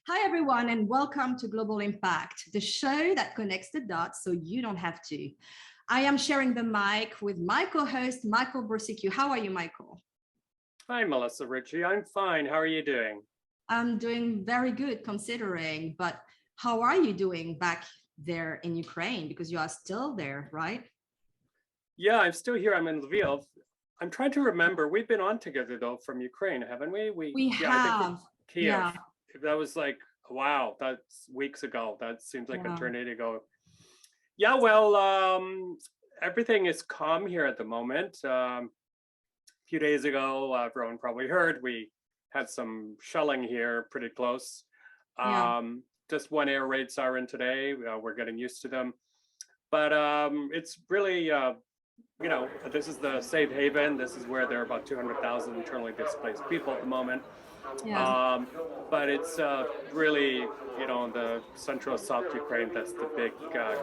Hi, everyone, and welcome to Global Impact, the show that connects the dots so you don't have to. I am sharing the mic with my co-host, Michael Borsicchio. How are you, Michael? Hi, Melissa Ritchie. I'm fine. How are you doing? I'm doing very good considering, but how are you doing back there in Ukraine? Because you are still there, right? Yeah, I'm still here. I'm in Lviv. I'm trying to remember. We've been on together though from Ukraine, haven't we? We Yeah, I think have, Kiev. yeah, That was like, wow, that's weeks ago. That seems like yeah, eternity ago. Yeah, well, everything is calm here at the moment. A few days ago, everyone probably heard we had some shelling here pretty close. yeah. Just one air raid siren today. We're getting used to them, but it's really this is the safe haven. This is where there are about 200,000 internally displaced people at the moment. Yeah. Um, but it's really, the central South Ukraine, that's the big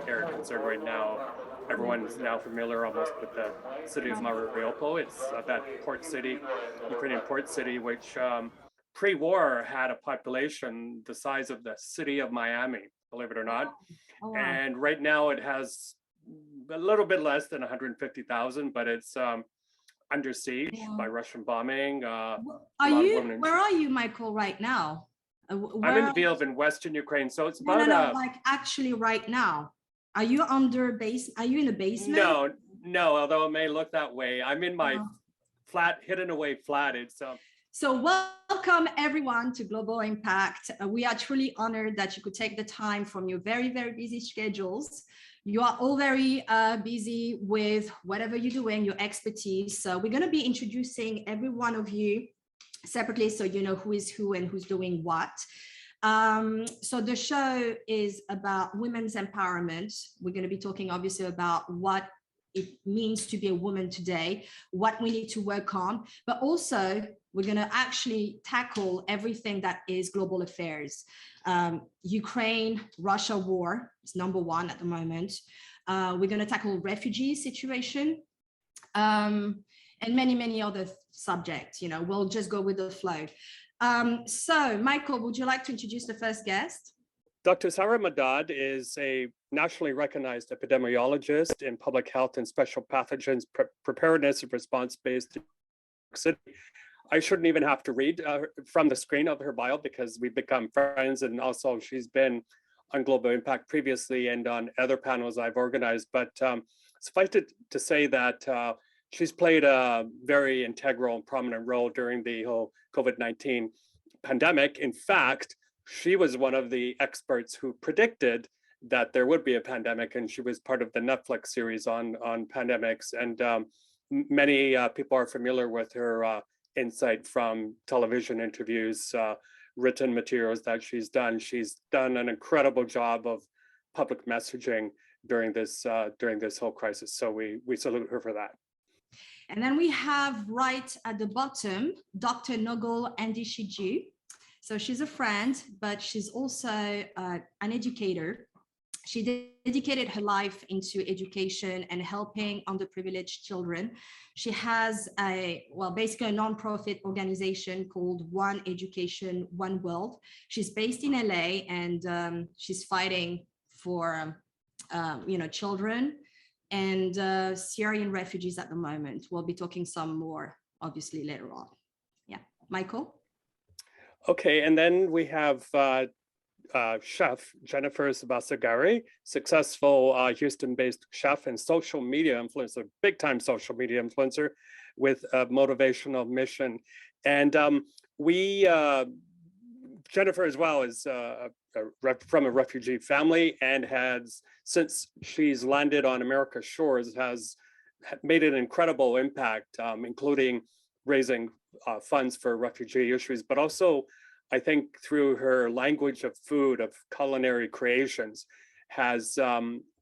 area of concern right now. Everyone is now familiar almost with the city of Mariupol. It's that port city, Ukrainian port city, which pre-war had a population the size of the city of Miami, believe it or not. Oh, wow. And right now it has a little bit less than 150,000, but it's under siege by Yeah. Russian bombing. A Are lot of you, women and where children. are you, Michael, right now? I'm in Where? Lviv in Western Ukraine, so it's No, no, about no, like actually right now. Are you under base? Are you in the basement? no. Although it may look that way, I'm in my Uh, flat, hidden away flat. It's So welcome everyone to Global Impact. We are truly honored that you could take the time from your very, very busy schedules. You are all very busy with whatever you're doing, your expertise. So we're going to be introducing every one of you separately so you know who is who and who's doing what. So the show is about women's empowerment. We're going to be talking obviously about what it means to be a woman today, what we need to work on, but also we're going to actually tackle everything that is global affairs. Ukraine, Russia war is number one at the moment. We're going to tackle refugee situation and many, many other subjects. You know, we'll just go with the flow. So, Michael, would you like to introduce the first guest? Dr. Syra is a nationally recognized epidemiologist in public health and special pathogens preparedness and response based in New York City. I shouldn't even have to read from the screen of her bio because we've become friends, and also she's been on Global Impact previously and on other panels I've organized. But suffice it to say that she's played a very integral and prominent role during the whole COVID-19 pandemic. In fact, she was one of the experts who predicted that there would be a pandemic, and she was part of the Netflix series on pandemics. And many people are familiar with her insight from television interviews, written materials that she's done. She's done an incredible job of public messaging during this whole crisis. So we salute her for that. And then we have right at the bottom, Dr. Nogol Andishiju. So she's a friend, but she's also an educator. She dedicated her life into education and helping underprivileged children. She has basically a nonprofit organization called One Education, One World. She's based in LA, and she's fighting for, children and Syrian refugees at the moment. We'll be talking some more, obviously, later on. Yeah, Michael? Okay, and then we have chef Jennifer Sebas, successful Houston-based chef and social media influencer, big-time social media influencer with a motivational mission. And Jennifer as well is from a refugee family and has, since she's landed on America's shores, has made an incredible impact, including raising funds for refugee issues, but also I think through her language of food, of culinary creations, has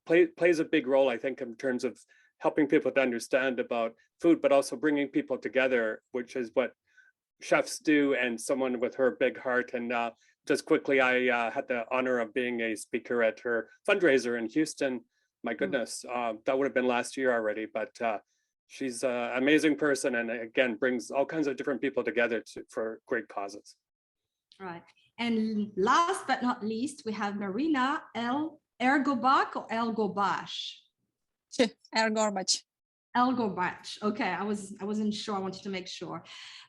plays a big role, I think, in terms of helping people to understand about food, but also bringing people together, which is what chefs do, and someone with her big heart. And just quickly, I had the honor of being a speaker at her fundraiser in Houston. My goodness, that would have been last year already, but she's an amazing person, and again, brings all kinds of different people together for great causes. Right. And last but not least, we have Maryna Ergobach or Elgobash. Ergorbach. Elgorbach. Okay, I wasn't sure. I wanted to make sure.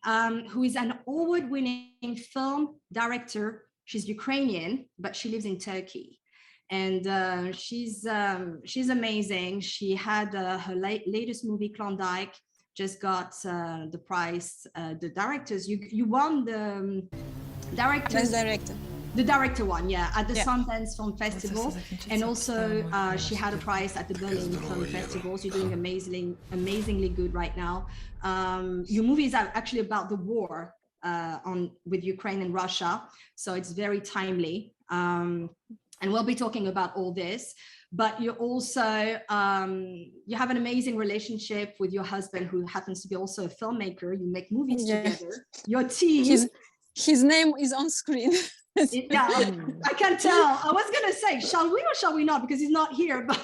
Who is an award-winning film director. She's Ukrainian, but she lives in Turkey, and she's amazing. She had her latest movie Klondike just got the prize. The directors, you won the directors. Best director. The director one, yeah, at the Sundance Film Festival, and also she had a prize at the Berlin Film Festival. So you're doing amazingly good right now. Your movie is actually about the war with Ukraine and Russia, so it's very timely. And we'll be talking about all this. But you also you have an amazing relationship with your husband, who happens to be also a filmmaker. You make movies together. Your team. His name is on screen. Yeah, I can tell. I was gonna say, shall we or shall we not? Because he's not here, but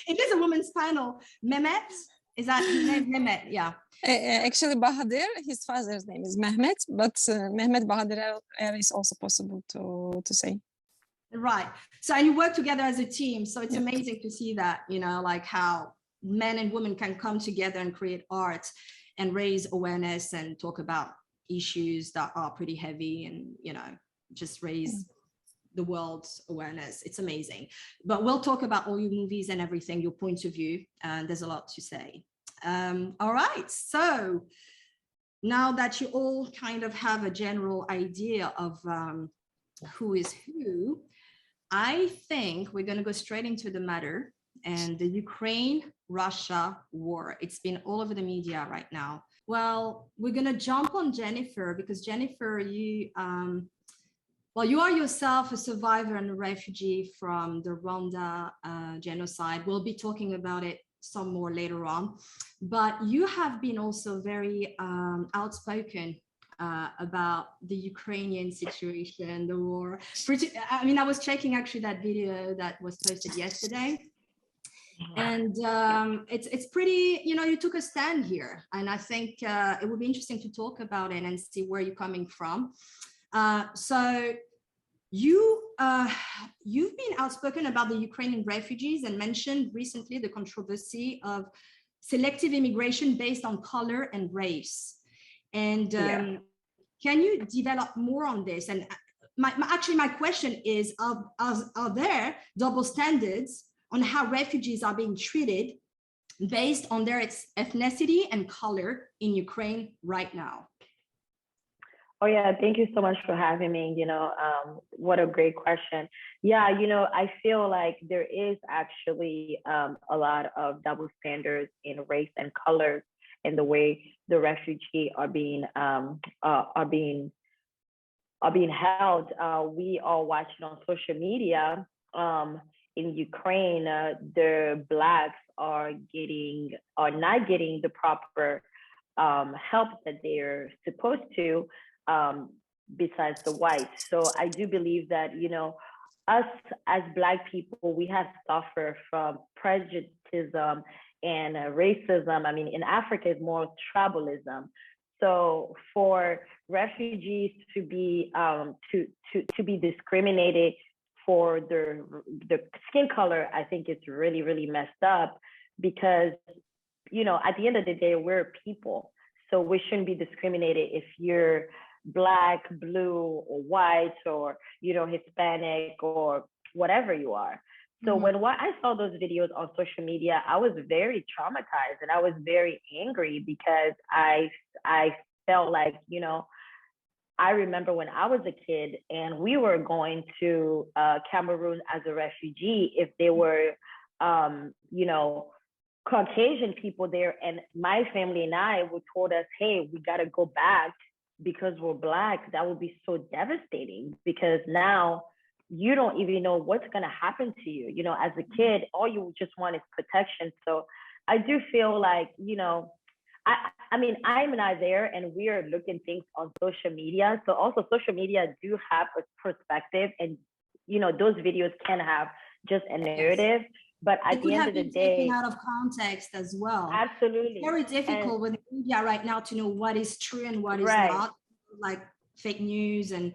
it is a women's panel. Mehmet, is that his name? Mehmet, yeah. Actually, Bahadır, his father's name is Mehmet, but Mehmet Bahadır is also possible to say. Right. So, and you work together as a team. So it's amazing to see that, you know, like how men and women can come together and create art and raise awareness and talk about issues that are pretty heavy and, you know, just raise the world's awareness. It's amazing. But we'll talk about all your movies and everything, your point of view, and there's a lot to say. All right. So now that you all kind of have a general idea of who is who, I think we're going to go straight into the matter and the Ukraine-Russia war. It's been all over the media right now. Well, we're going to jump on Jennifer, because Jennifer, you are yourself a survivor and a refugee from the Rwanda genocide. We'll be talking about it some more later on, but you have been also very outspoken about the Ukrainian situation, the war. I mean, I was checking actually that video that was posted yesterday, and it's pretty, you know, you took a stand here, and I think it would be interesting to talk about it and see where you're coming from. So you've been outspoken about the Ukrainian refugees and mentioned recently the controversy of selective immigration based on color and race. And can you develop more on this? And my question is, are there double standards on how refugees are being treated based on their ethnicity and color in Ukraine right now? Oh, yeah. Thank you so much for having me. You know, what a great question. Yeah, you know, I feel like there is actually a lot of double standards in race and color in the way the refugee are being held. We are watching on social media in Ukraine, the Blacks are not getting the proper help that they're supposed to, besides the whites. So I do believe that, you know, us as Black people, we have suffered from prejudice and racism. I mean, in Africa, it's more tribalism. So for refugees to be discriminated for their skin color, I think it's really, really messed up, because, you know, at the end of the day, we're people. So we shouldn't be discriminated if you're Black, blue, or white, or, you know, Hispanic, or whatever you are. So when I saw those videos on social media, I was very traumatized and I was very angry, because I felt like, you know, I remember when I was a kid and we were going to Cameroon as a refugee, if there were, you know, Caucasian people there, and my family and I would told us, hey, we got to go back because we're Black, that would be so devastating, because now you don't even know what's going to happen to you. You know, as a kid, all you just want is protection. So I do feel like, you know, I mean, I'm not there and we are looking things on social media. So also social media do have a perspective, and, you know, those videos can have just a narrative, but at the end of the day, taken out of context as well. Absolutely. It's very difficult with the media right now to know what is true and what is not, like fake news. And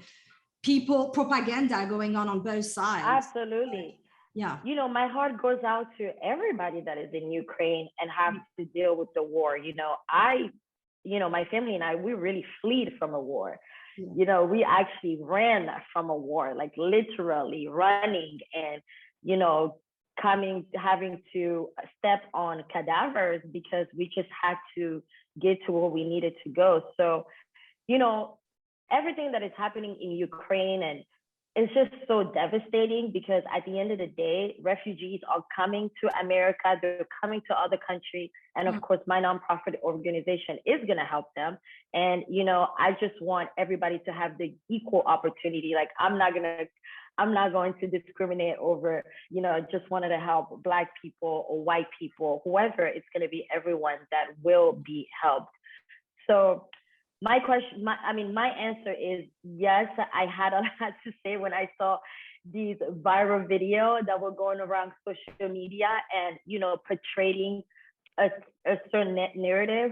people propaganda going on both sides. Absolutely. Yeah. You know, my heart goes out to everybody that is in Ukraine and have to deal with the war. You know, my family and I, we really fled from a war. Yeah. You know, we actually ran from a war, like literally running and, you know, having to step on cadavers because we just had to get to where we needed to go. So, you know, everything that is happening in Ukraine, and it's just so devastating because at the end of the day, refugees are coming to America, they're coming to other countries. And of course, my nonprofit organization is going to help them. And, you know, I just want everybody to have the equal opportunity. Like, I'm not going to discriminate over, you know, just wanted to help Black people or white people, whoever. It's going to be everyone that will be helped. So my answer is yes. I had a lot to say when I saw these viral videos that were going around social media and, you know, portraying a certain narrative.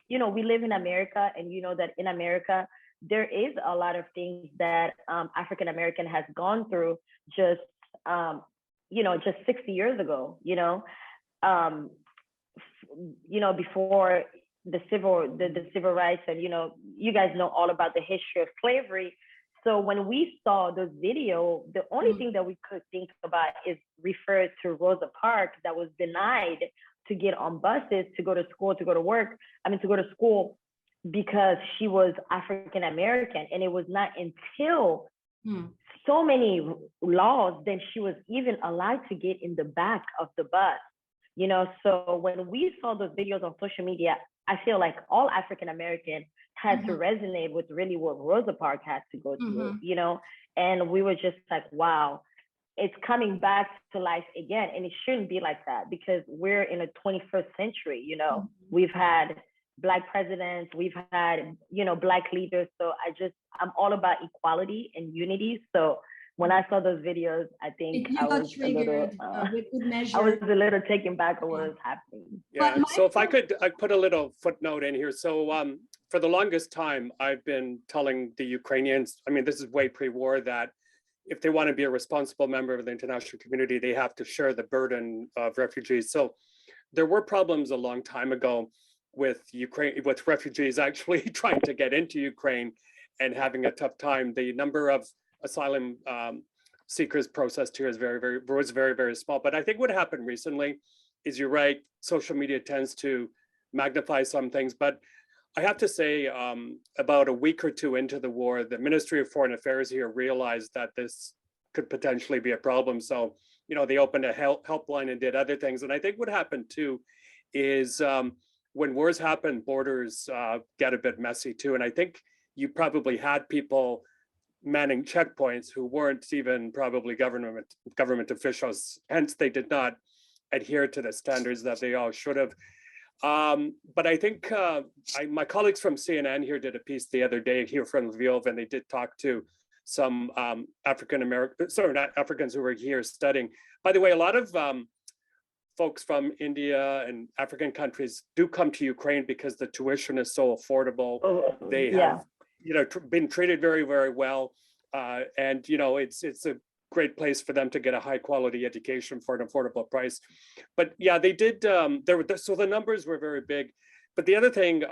You know, we live in America, and you know that in America, there is a lot of things that African American has gone through just 60 years ago, before the civil rights. And, you know, you guys know all about the history of slavery. So when we saw those videos, the only thing that we could think about is refer to Rosa Parks that was denied to get on buses, to go to school, to go to school, because she was African American. And it was not until so many laws that she was even allowed to get in the back of the bus. You know, so when we saw those videos on social media, I feel like all African American had to resonate with really what Rosa Parks had to go through, you know, and we were just like, wow, it's coming back to life again. And it shouldn't be like that because we're in a 21st century, you know, we've had Black presidents, we've had, you know, Black leaders. So I'm all about equality and unity. So when I saw those videos, I think I was a little taken back of what was happening. Yeah, so if I put a little footnote in here. So for the longest time, I've been telling the Ukrainians, I mean, this is way pre-war, that if they want to be a responsible member of the international community, they have to share the burden of refugees. So there were problems a long time ago with refugees actually trying to get into Ukraine and having a tough time. The number of asylum seekers processed here is was very, very small. But I think what happened recently is, you're right, social media tends to magnify some things. But I have to say, about a week or two into the war, the Ministry of Foreign Affairs here realized that this could potentially be a problem. So, you know, they opened a helpline and did other things. And I think what happened too is when wars happen, borders get a bit messy too. And I think you probably had people manning checkpoints who weren't even probably government officials. Hence, they did not adhere to the standards that they all should have. But I think my colleagues from CNN here did a piece the other day here from Lviv, and they did talk to some Africans who were here studying. By the way, a lot of folks from India and African countries do come to Ukraine because the tuition is so affordable. They have, you know, been treated very, very well. And, you know, it's a great place for them to get a high quality education for an affordable price. But yeah, they did, so the numbers were very big. But the other thing,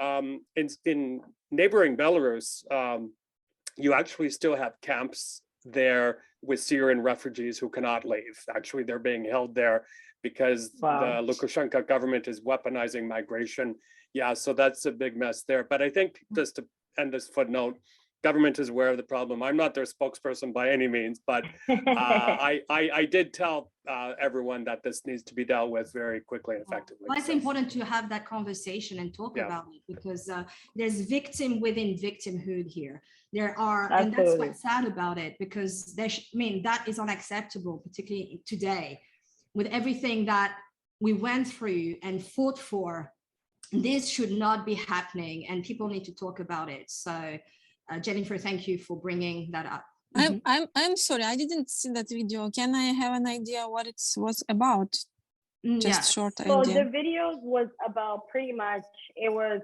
in neighboring Belarus, you actually still have camps there with Syrian refugees who cannot leave. Actually, they're being held there because the Lukashenko government is weaponizing migration. Yeah, so that's a big mess there. But I think, just to end this footnote, government is aware of the problem. I'm not their spokesperson by any means, but I did tell everyone that this needs to be dealt with very quickly and effectively. Well, it's important to have that conversation and talk about it, because there's victim within victimhood here. There are, and that's what's sad about it, because that is unacceptable, particularly today, with everything that we went through and fought for. This should not be happening, and people need to talk about it. So Jennifer, thank you for bringing that up. I'm sorry, I didn't see that video. Can I have an idea what it was about? Just short idea. So the videos was about, pretty much, it was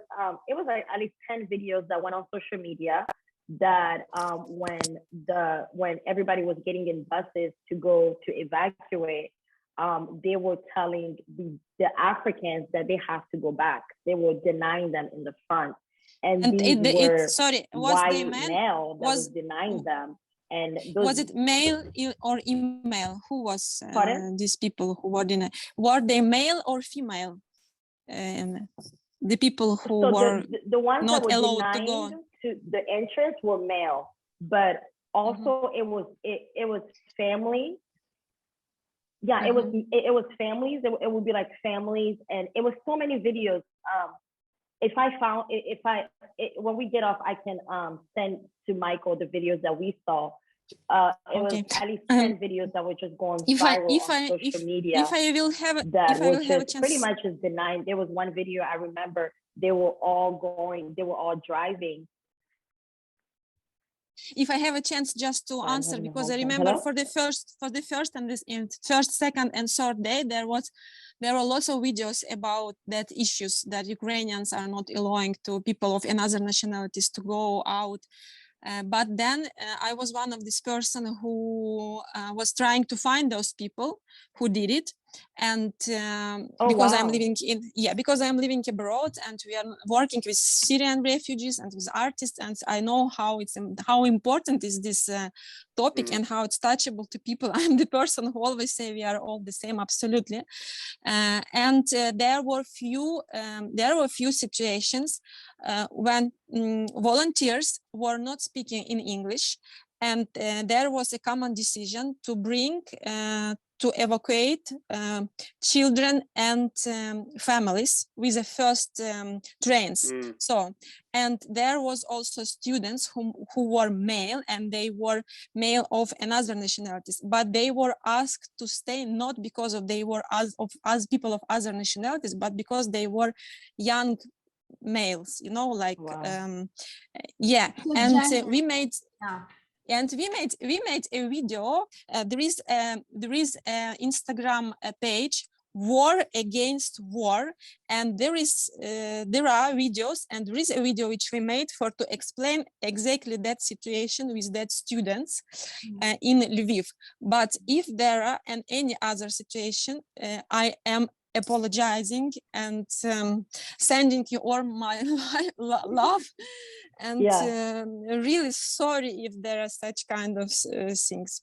like at least 10 videos that went on social media that when everybody was getting in buses to go to evacuate, they were telling the Africans that they have to go back. They were denying them in the front. And these were white male that was denying them. And those, was it male or female? Who was these people who were denied? Were they male or female? The people who were the ones not that were allowed to go to the entrance were male, but also it was family. Yeah, it was families. It would be like families, and it was so many videos. When we get off, I can send to Michael the videos that we saw. It was at least 10 videos that were just going viral on social media. If I will have a chance, pretty much is denying. There was one video I remember. They were all driving. If I have a chance just to answer, because I remember for the first and first, second, and third day, there were lots of videos about that issues, that Ukrainians are not allowing to people of another nationalities to go out. But then I was one of this person who was trying to find those people who did it, and because I'm living abroad, and we are working with Syrian refugees and with artists, and I know how important is this topic and how it's touchable to people. I'm the person who always say we are all the same, absolutely. And there were few situations when volunteers were not speaking in English, and there was a common decision to bring to evacuate children and families with the first trains. So, and there was also students who were male, and they were male of another nationalities, but they were asked to stay not because they were as people of other nationalities, but because they were young males, like yeah. And we made a video. There is a Instagram page, War Against War, and there are videos, and there is a video which we made to explain exactly that situation with that students in Lviv. But if there are any other situation, I am apologizing and sending you all my love, and really sorry if there are such kind of things.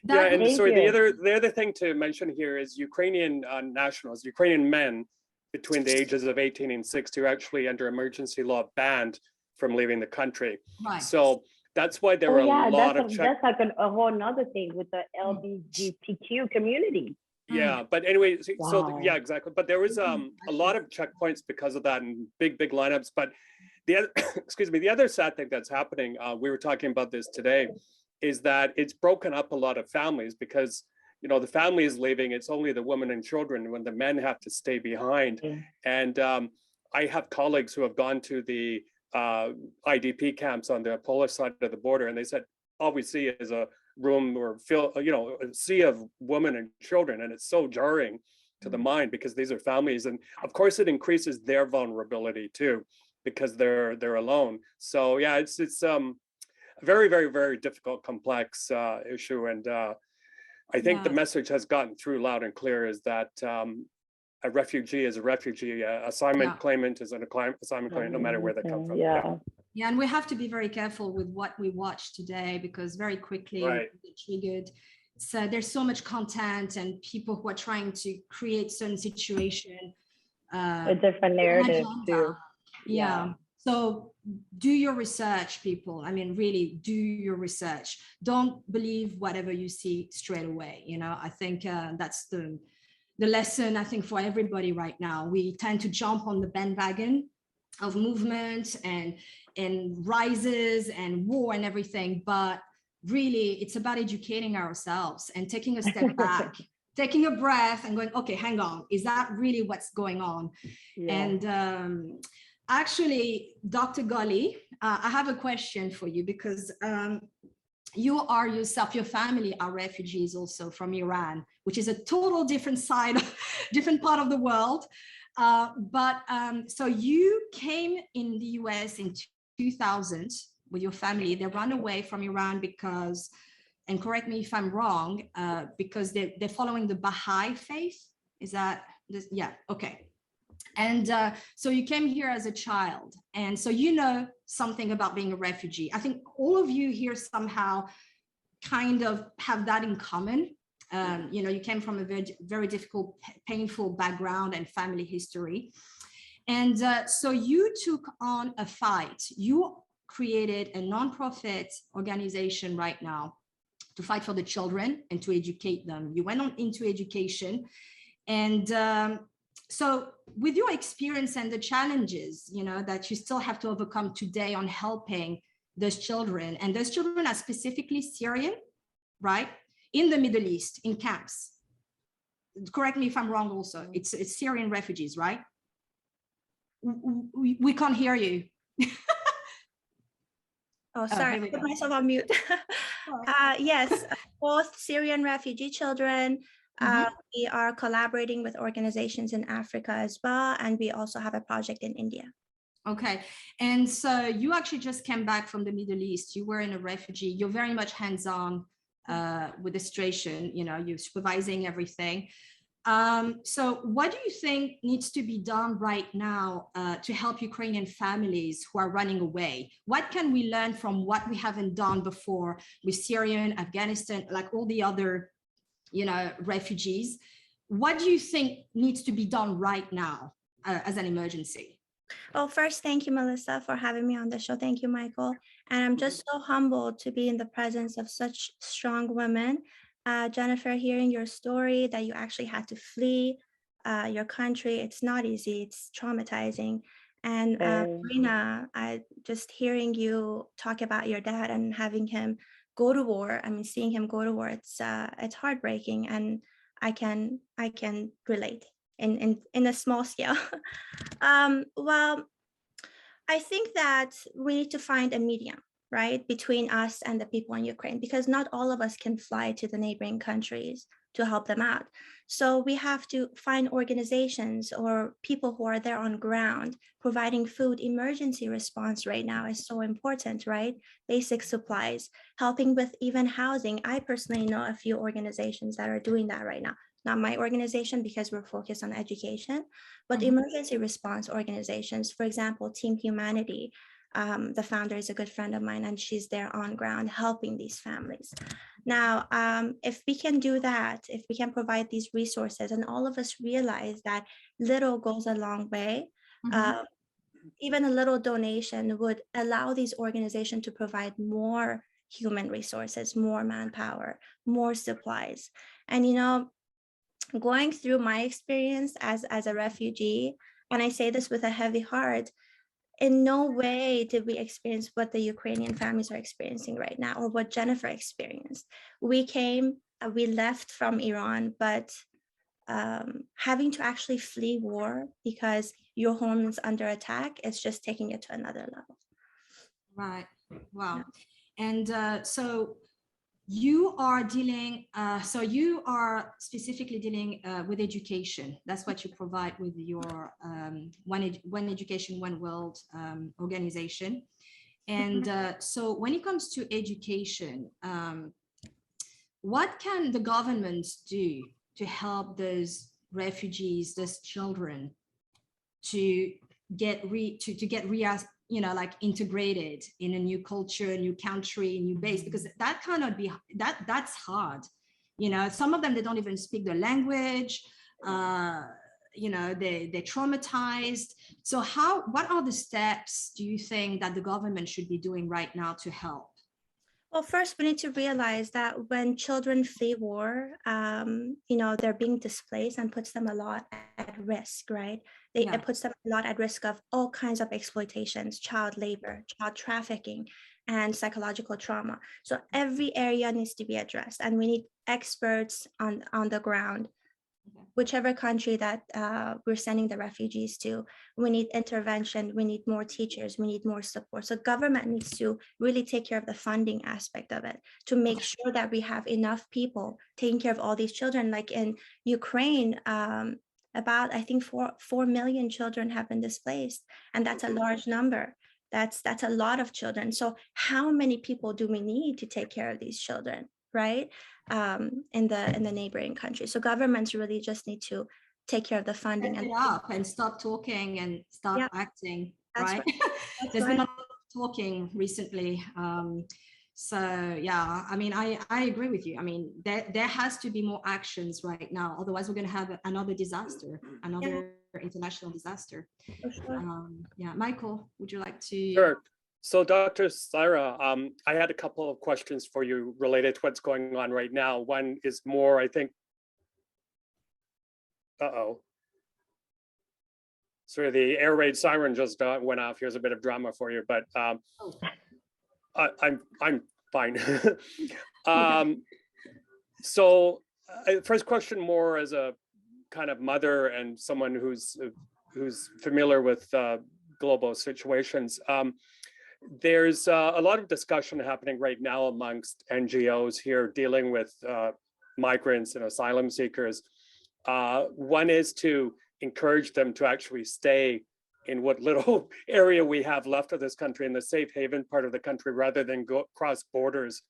And sorry, the other thing to mention here is Ukrainian nationals, Ukrainian men between the ages of 18 and 60 are actually under emergency law banned from leaving the country. Right. So that's why there were a lot of that's like a whole nother thing with the LGBTQ community. Yeah, but anyway, so yeah, exactly. But there was a lot of checkpoints because of that, and big lineups. But the other, the other sad thing that's happening, we were talking about this today, is that it's broken up a lot of families, because the family is leaving. It's only the women and children, when the men have to stay behind. And I have colleagues who have gone to the IDP camps on the Polish side of the border, and they said all we see is a room or a sea of women and children, and it's so jarring to the mind, because these are families, and of course it increases their vulnerability too, because they're alone. So yeah, it's a very, very, very difficult, complex issue, and I think the message has gotten through loud and clear, is that a refugee is a refugee, assignment claimant is an assignment claimant, no matter where they come from. Yeah, and we have to be very careful with what we watch today, because very quickly we get triggered. So there's so much content and people who are trying to create certain situation. A different narrative too. Yeah. So do your research, people. I mean, really do your research. Don't believe whatever you see straight away. I think that's the lesson, I think, for everybody right now. We tend to jump on the bandwagon of movement and rises and war and everything, but really it's about educating ourselves and taking a step back, taking a breath and going, okay, hang on, is that really what's going on? And actually, Dr. Gully, I have a question for you, because you are yourself, your family are refugees also from Iran, which is a total different side, different part of the world. So you came in the US in 2000, with your family. They run away from Iran because, and correct me if I'm wrong, because they're following the Baha'i faith. Is that this? Yeah, okay. And so you came here as a child, and so you know something about being a refugee. I think all of you here somehow kind of have that in common. You know, you came from a very, very difficult, painful background and family history. And so you took on a fight. You created a nonprofit organization right now to fight for the children and to educate them. You went on into education. And so with your experience and the challenges, you know, that you still have to overcome today on helping those children, and those children are specifically Syrian, right? In the Middle East, in camps. Correct me if I'm wrong also. It's Syrian refugees, right? We can't hear you. Oh, sorry, I put myself on mute. Yes, both Syrian refugee children. We are collaborating with organizations in Africa as well. And we also have a project in India. Okay. And so you actually just came back from the Middle East. You were in a refugee. You're very much hands-on with the situation, you know, you're supervising everything. So what do you think needs to be done right now to help Ukrainian families who are running away? What can we learn from what we haven't done before with Syrian, Afghanistan, like all the other, you know, refugees? What do you think needs to be done right now as an emergency? Well, first, thank you, Melissa, for having me on the show. Thank you, Michael. And I'm just so humbled to be in the presence of such strong women. Jennifer, hearing your story that you actually had to flee your country, it's not easy, it's traumatizing. And Maryna, just hearing you talk about your dad and having him go to war, I mean, seeing him go to war, it's heartbreaking, and I can relate in a small scale. Well, I think that we need to find a medium, right, between us and the people in Ukraine, because not all of us can fly to the neighboring countries to help them out. So we have to find organizations or people who are there on ground providing food. Emergency response right now is so important, right? Basic supplies, helping with even housing. I personally know a few organizations that are doing that right now. Not my organization, because we're focused on education, but emergency response organizations, for example, Team Humanity. The founder is a good friend of mine, and she's there on ground helping these families. Now, if we can do that, if we can provide these resources, and all of us realize that little goes a long way, even a little donation would allow these organizations to provide more human resources, more manpower, more supplies. And, you know, going through my experience as a refugee, and I say this with a heavy heart, in no way did we experience what the Ukrainian families are experiencing right now, or what Jennifer experienced. We came, we left from Iran, but having to actually flee war because your home is under attack, it's just taking it to another level. Right. Wow. And so you are dealing, so you are specifically dealing with education. That's what you provide with your One Education, One World organization. And so when it comes to education, what can the governments do to help those refugees, those children, to get you know, like integrated in a new culture, a new country, a new base? Because that cannot be, that's hard. You know, some of them, they don't even speak the language, you know, they're traumatized. So what are the steps do you think that the government should be doing right now to help? Well, first, we need to realize that when children flee war, you know, they're being displaced, and puts them a lot at risk, right? It puts them a lot at risk of all kinds of exploitations, child labor, child trafficking, and psychological trauma. So every area needs to be addressed, and we need experts on the ground. Whichever country that we're sending the refugees to, we need intervention, we need more teachers, we need more support. So government needs to really take care of the funding aspect of it, to make sure that we have enough people taking care of all these children. Like in Ukraine, about, I think, 4 million children have been displaced, and that's a large number. That's a lot of children. So how many people do we need to take care of these children, right? In the neighboring countries. So governments really just need to take care of the funding Step and it up and stop talking and start Yeah, acting, that's right? that's There's right. been a lot of talking recently. So yeah, I mean, I agree with you. I mean, there has to be more actions right now. Otherwise, we're going to have another disaster, another international disaster. For sure. Yeah, Michael, would you like to? Sure. So Dr. Syra, I had a couple of questions for you related to what's going on right now. One is more, I think, sorry, the air raid siren just went off. Here's a bit of drama for you, but I'm fine. So first question, more as a kind of mother and someone who's familiar with global situations. There's a lot of discussion happening right now amongst NGOs here dealing with migrants and asylum seekers. One is to encourage them to actually stay in what little area we have left of this country, in the safe haven part of the country, rather than go cross borders,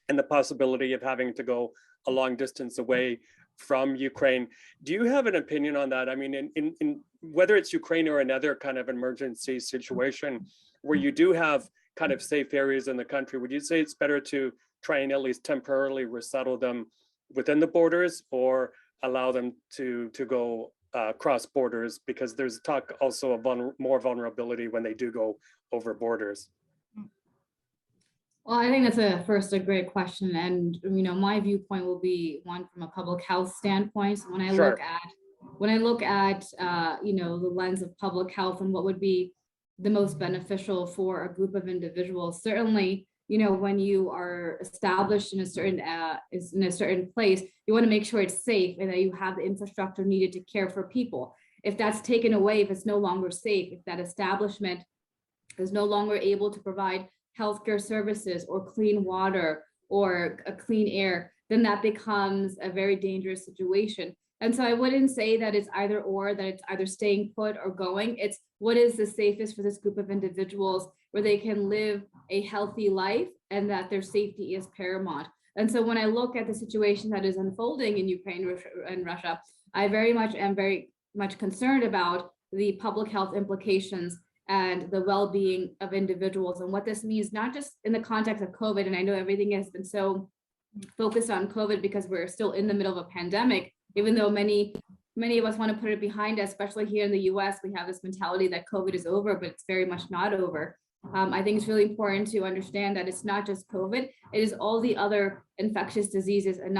and the possibility of having to go a long distance away from Ukraine. Do you have an opinion on that? I mean, in whether it's Ukraine or another kind of emergency situation where you do have kind of safe areas in the country, would you say it's better to try and at least temporarily resettle them within the borders, or allow them to go cross borders, because there's talk also of more vulnerability when they do go over borders? Well, I think that's first a great question, and my viewpoint will be one from a public health standpoint. So when I look at the lens of public health and what would be the most beneficial for a group of individuals, certainly when you are established in a certain place, you want to make sure it's safe and that you have the infrastructure needed to care for people. If that's taken away, if it's no longer safe, if that establishment is no longer able to provide healthcare services or clean water or a clean air, then that becomes a very dangerous situation. And so I wouldn't say that it's either or, that it's either staying put or going. It's what is the safest for this group of individuals where they can live a healthy life and that their safety is paramount. And so when I look at the situation that is unfolding in Ukraine and Russia, I am very much concerned about the public health implications and the well-being of individuals, and what this means, not just in the context of COVID. And I know everything has been so focused on COVID because we're still in the middle of a pandemic, even though many of us want to put it behind us, especially here in the US. We have this mentality that COVID is over, but it's very much not over. I think it's really important to understand that it's not just COVID, it is all the other infectious diseases and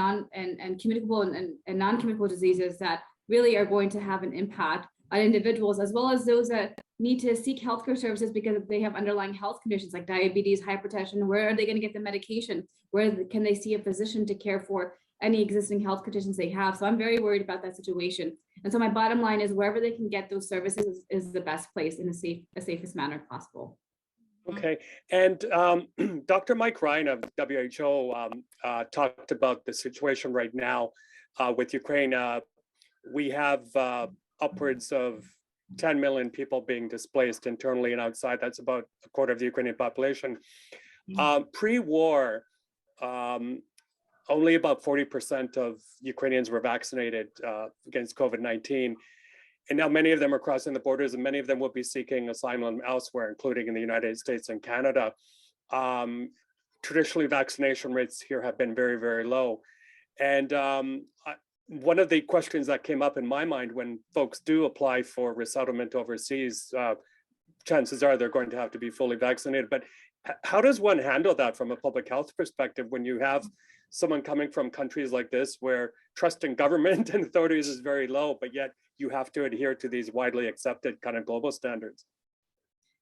communicable and non-communicable diseases that really are going to have an impact on individuals, as well as those that need to seek healthcare services because they have underlying health conditions like diabetes, hypertension. Where are they going to get the medication? Where can they see a physician to care for any existing health conditions they have? So I'm very worried about that situation. And so my bottom line is wherever they can get those services is the best place in the safest manner possible. Okay, and Dr. Mike Ryan of WHO talked about the situation right now with Ukraine. We have upwards of 10 million people being displaced internally and outside. That's about a quarter of the Ukrainian population. Pre-war, only about 40% of Ukrainians were vaccinated against COVID-19. And now many of them are crossing the borders, and many of them will be seeking asylum elsewhere, including in the United States and Canada. Traditionally, vaccination rates here have been very, very low. And one of the questions that came up in my mind when folks do apply for resettlement overseas, chances are they're going to have to be fully vaccinated. But how does one handle that from a public health perspective when you have someone coming from countries like this where trust in government and authorities is very low, but yet you have to adhere to these widely accepted kind of global standards?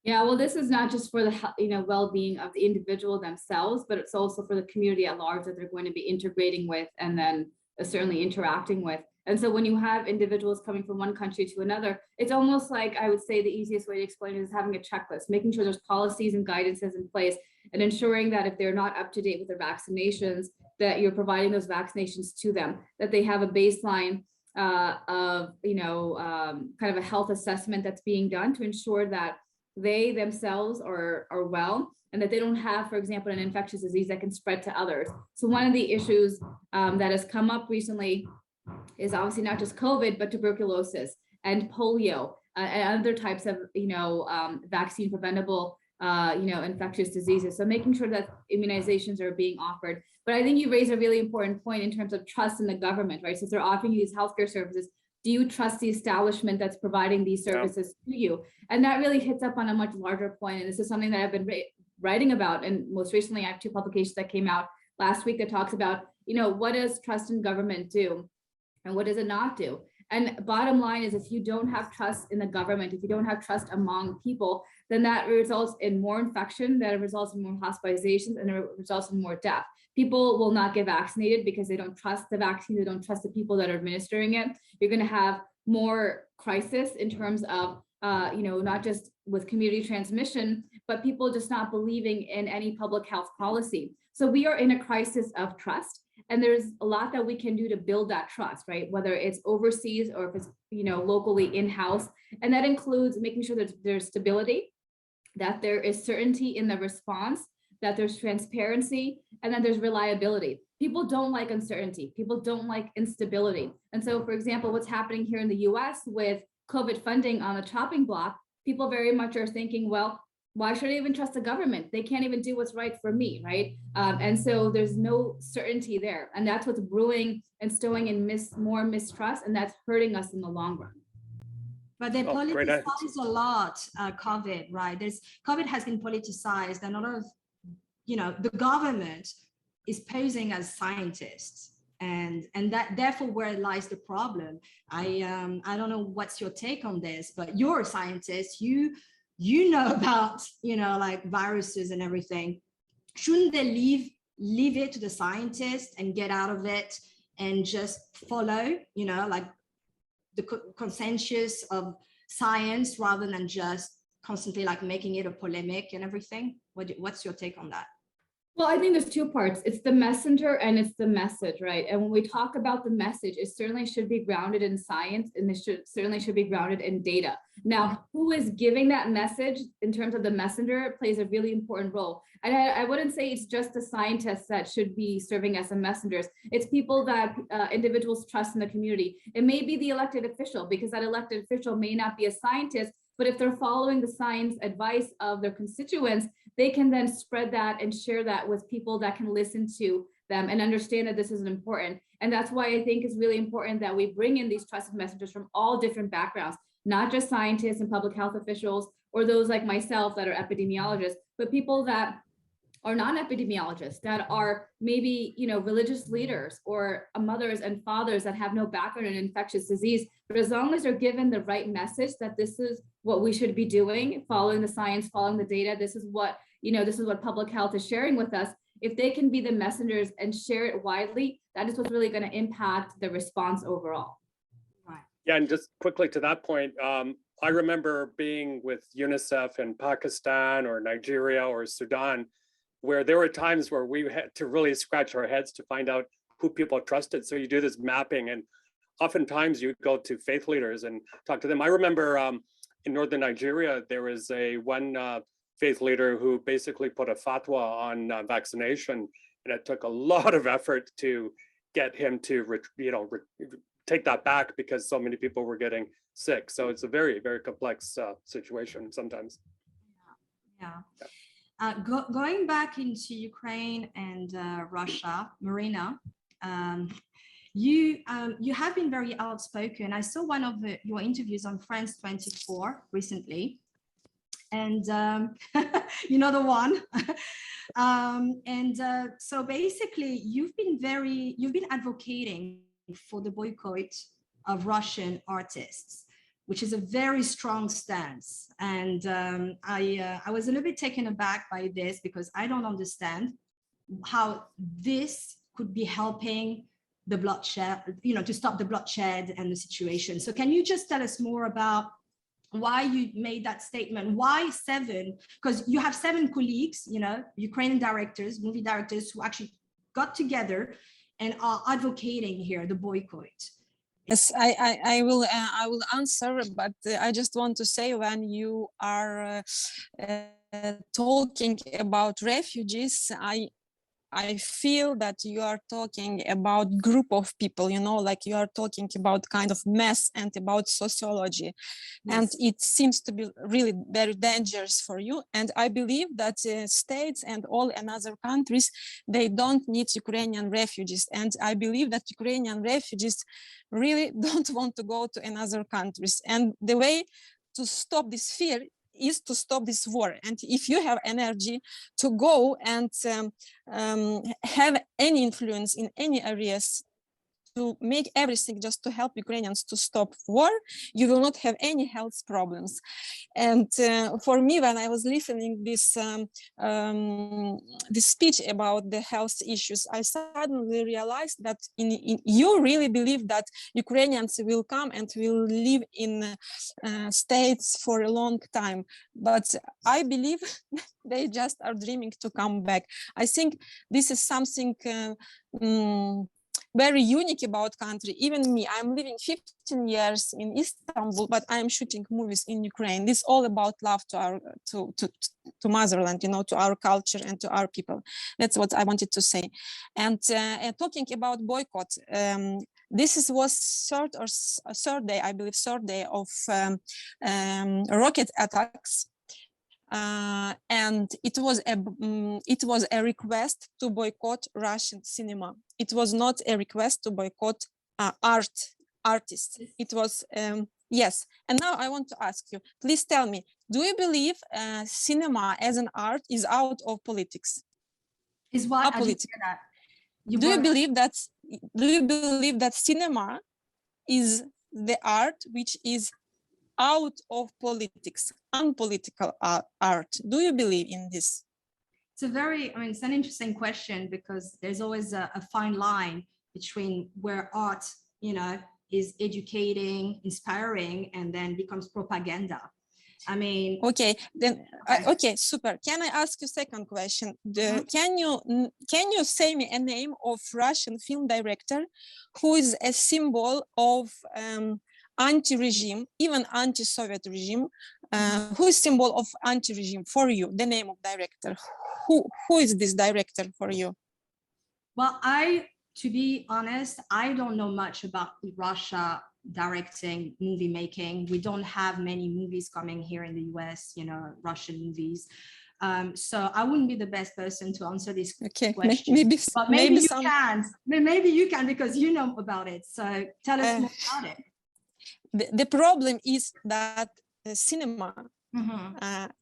Yeah, well, this is not just for the well-being of the individual themselves, but it's also for the community at large that they're going to be integrating with and then certainly interacting with. And so when you have individuals coming from one country to another, it's almost like, I would say the easiest way to explain it is having a checklist, making sure there's policies and guidances in place and ensuring that if they're not up to date with their vaccinations, that you're providing those vaccinations to them, that they have a baseline of, kind of a health assessment that's being done to ensure that they themselves are well, and that they don't have, for example, an infectious disease that can spread to others. So one of the issues that has come up recently is obviously not just COVID, but tuberculosis and polio and other types of, vaccine preventable, infectious diseases. So making sure that immunizations are being offered. But I think you raise a really important point in terms of trust in the government, right? Since they're offering you these healthcare services, do you trust the establishment that's providing these services to you? And that really hits up on a much larger point. And this is something that I've been writing about. And most recently, I have 2 publications that came out last week that talks about, what does trust in government do? And what does it not do? And bottom line is, if you don't have trust in the government, if you don't have trust among people, then that results in more infection, that results in more hospitalizations, and it results in more death. People will not get vaccinated because they don't trust the vaccine, they don't trust the people that are administering it. You're going to have more crisis in terms of, not just with community transmission, but people just not believing in any public health policy. So we are in a crisis of trust. And there's a lot that we can do to build that trust, right? Whether it's overseas or if it's, locally in-house. And that includes making sure that there's stability, that there is certainty in the response, that there's transparency, and that there's reliability. People don't like uncertainty. People don't like instability. And so, for example, what's happening here in the US with COVID funding on the chopping block, people very much are thinking, well, why should I even trust the government? They can't even do what's right for me, right? And so there's no certainty there. And that's what's brewing and stowing in more mistrust, and that's hurting us in the long run. But they politicize a lot, COVID, right? COVID has been politicized, and a lot of, the government is posing as scientists. And that therefore where lies the problem. I don't know what's your take on this, but you're a scientist, you know about, like viruses and everything. Shouldn't they leave it to the scientists and get out of it and just follow, like the consensus of science rather than just constantly like making it a polemic and everything? What's your take on that? Well, I think there's 2 parts. It's the messenger and it's the message, right? And when we talk about the message, it certainly should be grounded in science, and it certainly should be grounded in data. Now, who is giving that message in terms of the messenger plays a really important role. And I wouldn't say it's just the scientists that should be serving as the messengers. It's people that individuals trust in the community. It may be the elected official, because that elected official may not be a scientist, but if they're following the science advice of their constituents, they can then spread that and share that with people that can listen to them and understand that this is important. And that's why I think it's really important that we bring in these trusted messengers from all different backgrounds, not just scientists and public health officials, or those like myself that are epidemiologists, but people that are non-epidemiologists, that are maybe, religious leaders or mothers and fathers that have no background in infectious disease. But as long as they're given the right message that this is what we should be doing, following the science, following the data, this is what public health is sharing with us. If they can be the messengers and share it widely, that is what's really going to impact the response overall. Right. Yeah, and just quickly to that point, I remember being with UNICEF in Pakistan or Nigeria or Sudan, where there were times where we had to really scratch our heads to find out who people trusted. So you do this mapping, and oftentimes you go to faith leaders and talk to them. I remember in northern Nigeria, there was one faith leader who basically put a fatwa on vaccination, and it took a lot of effort to get him to take that back because so many people were getting sick. So it's a very, very complex situation sometimes. Yeah. Going back into Ukraine and Russia, Maryna, you have been very outspoken. I saw one of your interviews on France 24 recently, and you know the one. So basically, you've been advocating for the boycott of Russian artists, which is a very strong stance. And I was a little bit taken aback by this, because I don't understand how this could be helping the bloodshed, to stop the bloodshed and the situation. So can you just tell us more about why you made that statement? Why 7? Because you have 7 colleagues, Ukrainian directors, movie directors, who actually got together and are advocating here the boycott. Yes, I will answer, but I just want to say, when you are talking about refugees, I feel that you are talking about group of people, you know, like you are talking about kind of mass and about sociology. Yes. And it seems to be really very dangerous for you. And I believe that states and all another countries, they don't need Ukrainian refugees. And I believe that Ukrainian refugees really don't want to go to another countries. And the way to stop this fear is to stop this war. And if you have energy to go and have any influence in any areas to make everything just to help Ukrainians to stop war, you will not have any health problems. And for me, when I was listening this speech about the health issues, I suddenly realized that you really believe that Ukrainians will come and will live in states for a long time. But I believe they just are dreaming to come back. I think this is something very unique about country. Even me, I'm living 15 years in Istanbul, but I'm shooting movies in Ukraine. This is all about love to our to motherland, you know, to our culture and to our people. That's what I wanted to say. And talking about boycott, this was third day, I believe, third day of rocket attacks. And it was a request to boycott Russian cinema. It was not a request to boycott artists. It was yes. And now I want to ask you, please tell me, do you believe cinema as an art is out of politics? Is what? Apolitical. Do you believe that cinema is the art which is out of politics, unpolitical art? Do you believe in this? It's it's an interesting question, because there's always a fine line between where art, you know, is educating, inspiring, and then becomes propaganda. I mean, okay, then okay, super. Can I ask you second question? Can you say me a name of Russian film director who is a symbol of anti-regime, even anti-Soviet regime, who is symbol of anti-regime for you? The name of director. Who is this director for you? Well, to be honest, I don't know much about Russia directing, movie making. We don't have many movies coming here in the US, you know, Russian movies. So I wouldn't be the best person to answer this question. But maybe you can. Maybe you can, because you know about it. So tell us more about it. The problem is that cinema,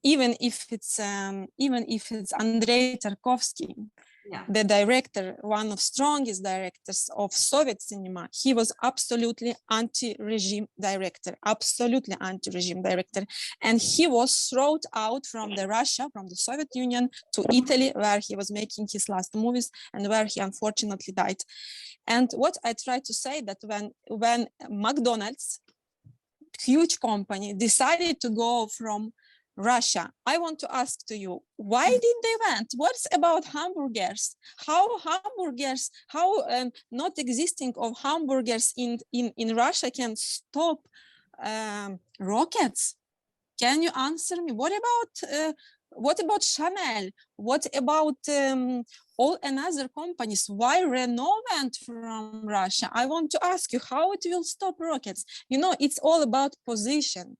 even if it's Andrei Tarkovsky, the director, one of strongest directors of Soviet cinema, he was absolutely anti-regime director, and he was thrown out from Russia, from the Soviet Union, to Italy, where he was making his last movies and where he unfortunately died. And what I try to say, that when McDonald's, huge company, decided to go from Russia, I want to ask to you, why did they went? What's about hamburgers? How not existing of hamburgers in Russia can stop rockets? Can you answer me? What about Chanel? What about all another companies? Why Renault went from Russia? I want to ask you how it will stop rockets. You know, it's all about position.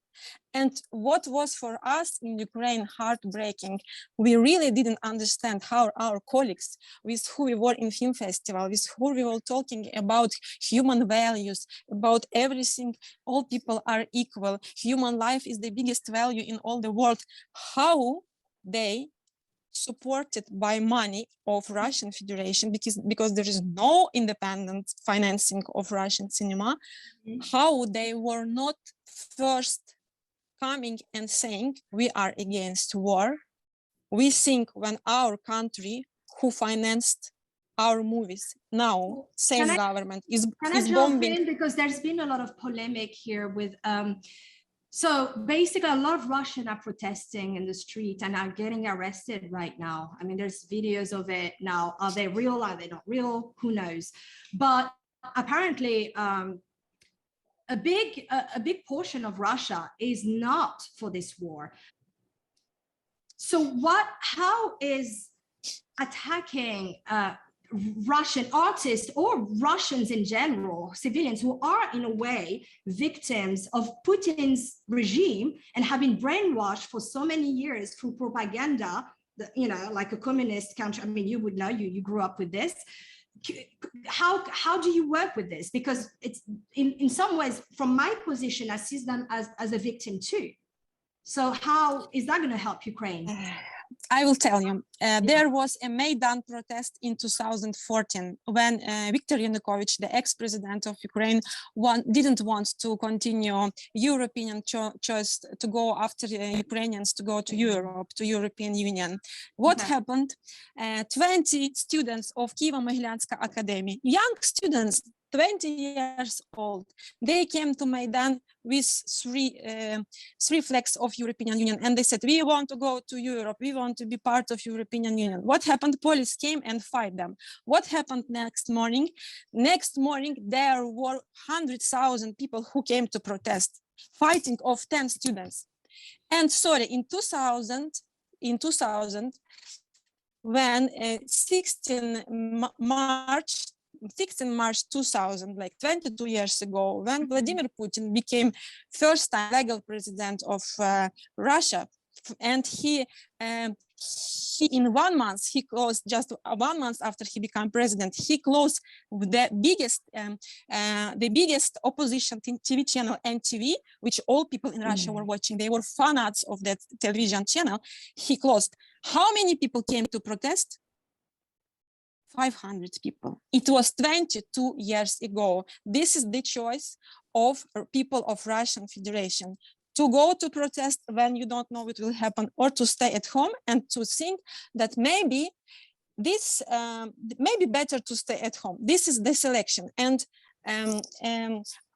And what was for us in Ukraine heartbreaking, we really didn't understand how our colleagues with who we were in film festival, with who we were talking about human values, about everything, all people are equal, human life is the biggest value in all the world, how they supported by money of Russian Federation, because there is no independent financing of Russian cinema, how they were not first coming and saying we are against war. We think when our country who financed our movies now, same government is bombing. Because there's been a lot of polemic here with so basically a lot of Russians are protesting in the street and are getting arrested right now. I mean, there's videos of it now. Are they real? Are they not real? Who knows? But apparently a big portion of Russia is not for this war. So how is attacking Russian artists or Russians in general, civilians who are in a way victims of Putin's regime and have been brainwashed for so many years through propaganda, you know, like a communist country. I mean, you would know, you grew up with this. How do you work with this? Because it's in some ways, from my position, I see them as a victim too. So how is that going to help Ukraine? I will tell you, there was a Maidan protest in 2014 when Viktor Yanukovych, the ex-president of Ukraine, didn't want to continue European choice to go after Ukrainians to go to Europe, to European Union. What happened? 20 students of Kyivo-Mogilyanska Academy, young students, 20 years old, they came to Maidan with three flags of European Union, and they said, we want to go to Europe, we want to be part of European Union. What happened? Police came and fight them. What happened next morning? Next morning, there were 100,000 people who came to protest, fighting of 10 students. And sorry, in 2000, when 16 March 2000, like 22 years ago, when Vladimir Putin became first time legal president of Russia, and he in 1 month, he closed, just 1 month after he became president, he closed the biggest opposition TV channel, NTV, which all people in Russia were watching. They were fanats of that television channel. He closed. How many people came to protest? 500 people. It was 22 years ago. This is the choice of people of Russian Federation, to go to protest when you don't know what will happen, or to stay at home and to think that maybe this may be better to stay at home. This is the selection. And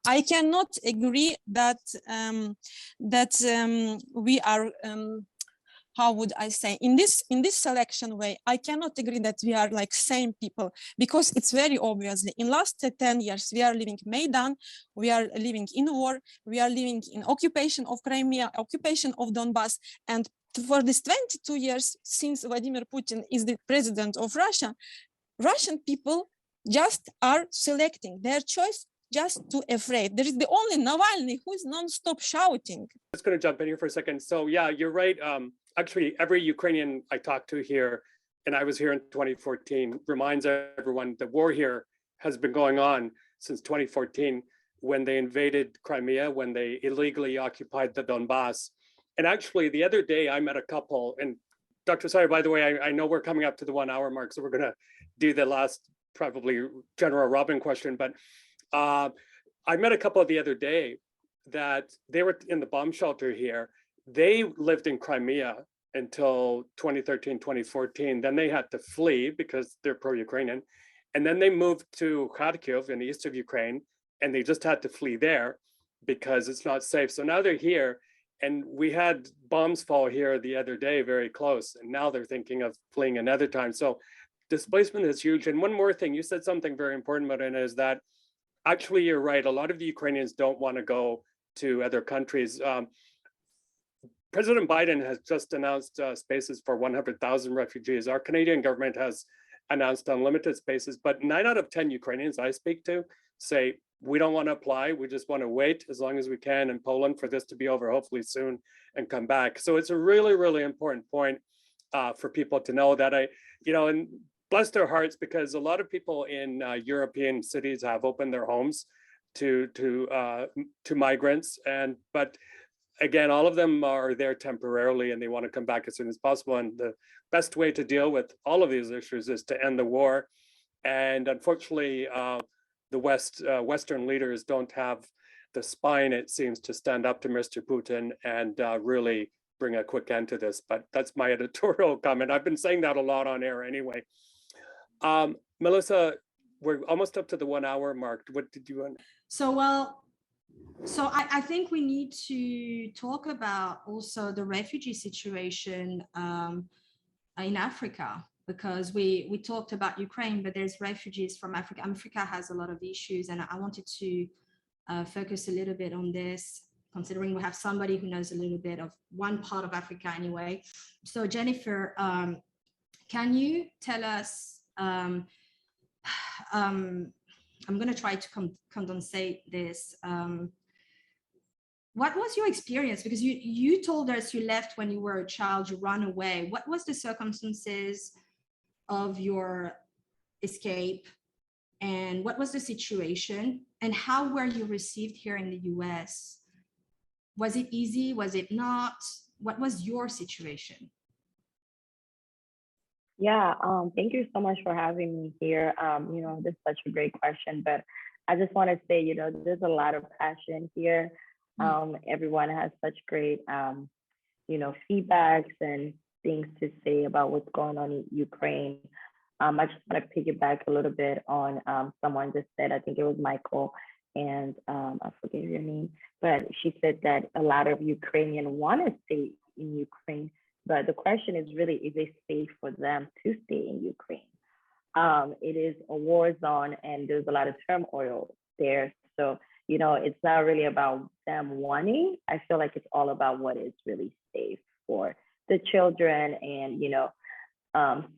I cannot agree that we are how would I say, in this selection way, I cannot agree that we are like same people, because it's very obviously in last 10 years, we are living Maidan, we are living in war, we are living in occupation of Crimea, occupation of Donbass. And for this 22 years, since Vladimir Putin is the president of Russia, Russian people just are selecting their choice just too afraid. There is the only Navalny who is non-stop shouting. I'm just going to jump in here for a second. So yeah, you're right. Actually, every Ukrainian I talk to here, and I was here in 2014, reminds everyone the war here has been going on since 2014, when they invaded Crimea, when they illegally occupied the Donbass. And actually, the other day I met a couple, and Dr. Syra, by the way, I know we're coming up to the 1 hour mark, so we're going to do the last probably General Robin question, but I met a couple the other day that they were in the bomb shelter here. They lived in Crimea until 2013, 2014. Then they had to flee because they're pro-Ukrainian. And then they moved to Kharkiv in the east of Ukraine, and they just had to flee there because it's not safe. So now they're here, and we had bombs fall here the other day, very close. And now they're thinking of fleeing another time. So displacement is huge. And one more thing, you said something very important, Maryna, is that actually you're right. A lot of the Ukrainians don't want to go to other countries. President Biden has just announced spaces for 100,000 refugees. Our Canadian government has announced unlimited spaces, but 9 out of 10 Ukrainians I speak to say, we don't want to apply. We just want to wait as long as we can in Poland for this to be over, hopefully soon, and come back. So it's a really, really important point for people to know that and bless their hearts, because a lot of people in European cities have opened their homes to migrants, but again, all of them are there temporarily and they want to come back as soon as possible. And the best way to deal with all of these issues is to end the war. And unfortunately, the Western leaders don't have the spine, it seems, to stand up to Mr. Putin and really bring a quick end to this. But that's my editorial comment. I've been saying that a lot on air anyway. Melissa, we're almost up to the 1 hour mark. What did you want? So I think we need to talk about also the refugee situation in Africa, because we talked about Ukraine, but there's refugees from Africa. Africa has a lot of issues, and I wanted to focus a little bit on this, considering we have somebody who knows a little bit of one part of Africa anyway. So Jennifer, can you tell us, I'm going to try to condensate this. What was your experience? Because you told us you left when you were a child, you ran away. What was the circumstances of your escape? And what was the situation? And how were you received here in the US? Was it easy? Was it not? What was your situation? Yeah, thank you so much for having me here. You know, this is such a great question, but I just want to say, you know, there's a lot of passion here. Everyone has such great, you know, feedbacks and things to say about what's going on in Ukraine. I just want to piggyback a little bit on someone just said, I think it was Michael, and I forget your name, but she said that a lot of Ukrainians want to stay in Ukraine, but the question is really, is it safe for them to stay in Ukraine? It is a war zone and there's a lot of turmoil there. So, you know, it's not really about them wanting. I feel like it's all about what is really safe for the children. And, you know,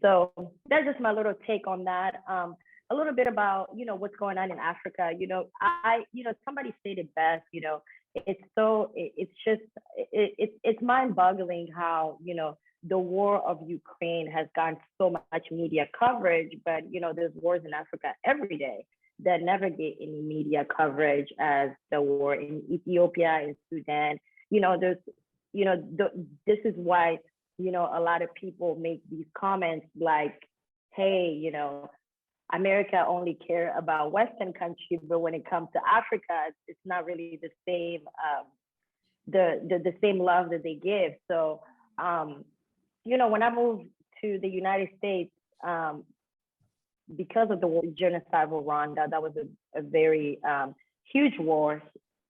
so that's just my little take on that. A little bit about, you know, what's going on in Africa. You know, you know, somebody said it best, you know, it's mind-boggling how, you know, the war of Ukraine has gotten so much media coverage, but, you know, there's wars in Africa every day that never get any media coverage, as the war in Ethiopia and Sudan. You know, there's, you know, this is why, you know, a lot of people make these comments like, hey, you know, America only care about Western countries, but when it comes to Africa, it's not really the same, the same love that they give. So, you know, when I moved to the United States, because of the genocide of Rwanda, that was a very huge war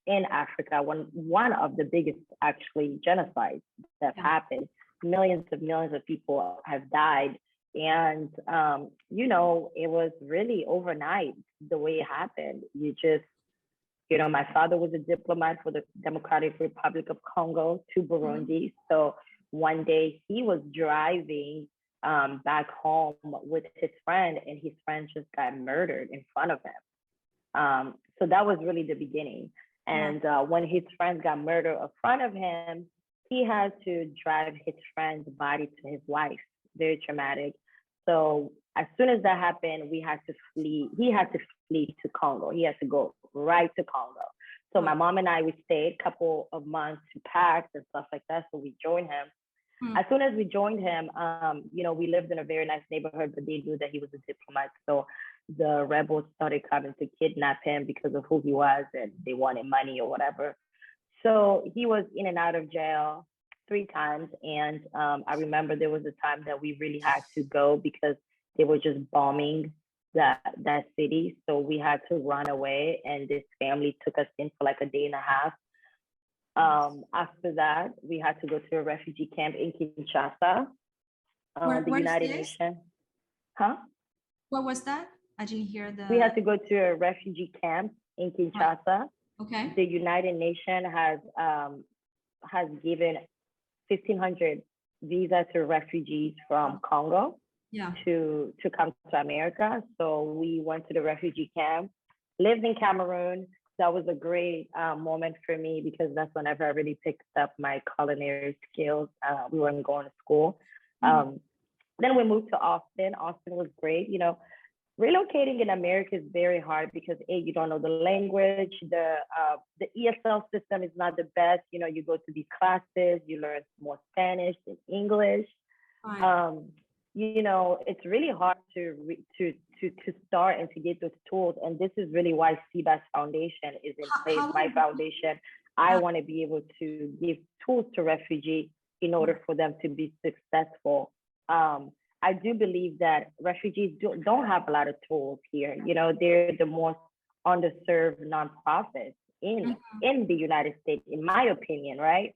in Africa, one of the biggest actually genocides that happened. Millions of people have died. And, you know, it was really overnight the way it happened. You just, you know, my father was a diplomat for the Democratic Republic of Congo to Burundi. So one day he was driving back home with his friend, and his friend just got murdered in front of him. So that was really the beginning. And when his friend got murdered in front of him, he had to drive his friend's body to his wife. Very traumatic. So as soon as that happened, we had to flee. He had to flee to Congo. He had to go right to Congo. So my mom and I, we stayed a couple of months to pack and stuff like that. So we joined him. As soon as we joined him, you know, we lived in a very nice neighborhood, but they knew that he was a diplomat. So the rebels started coming to kidnap him because of who he was, and they wanted money or whatever. So he was in and out of jail 3 times. And I remember there was a time that we really had to go because they were just bombing that city. So we had to run away, and this family took us in for like a day and a half. After that, we had to go to a refugee camp in Kinshasa. The United Nations. Huh? What was that? I didn't hear the. We had to go to a refugee camp in Kinshasa. Okay. The United Nations has given 1,500 visas to refugees from Congo to come to America. So we went to the refugee camp, lived in Cameroon. That was a great moment for me because that's whenever I really picked up my culinary skills. We weren't going to school. Then we moved to Austin. Austin was great. You know, relocating in America is very hard because you don't know the language. The ESL system is not the best. You know, you go to these classes, you learn more Spanish than English. You know, it's really hard to start and to get those tools. And this is really why Sebas Foundation is in place. My foundation, I want to be able to give tools to refugees in order for them to be successful. I do believe that refugees don't have a lot of tools here. You know, they're the most underserved nonprofits in the United States, in my opinion, right?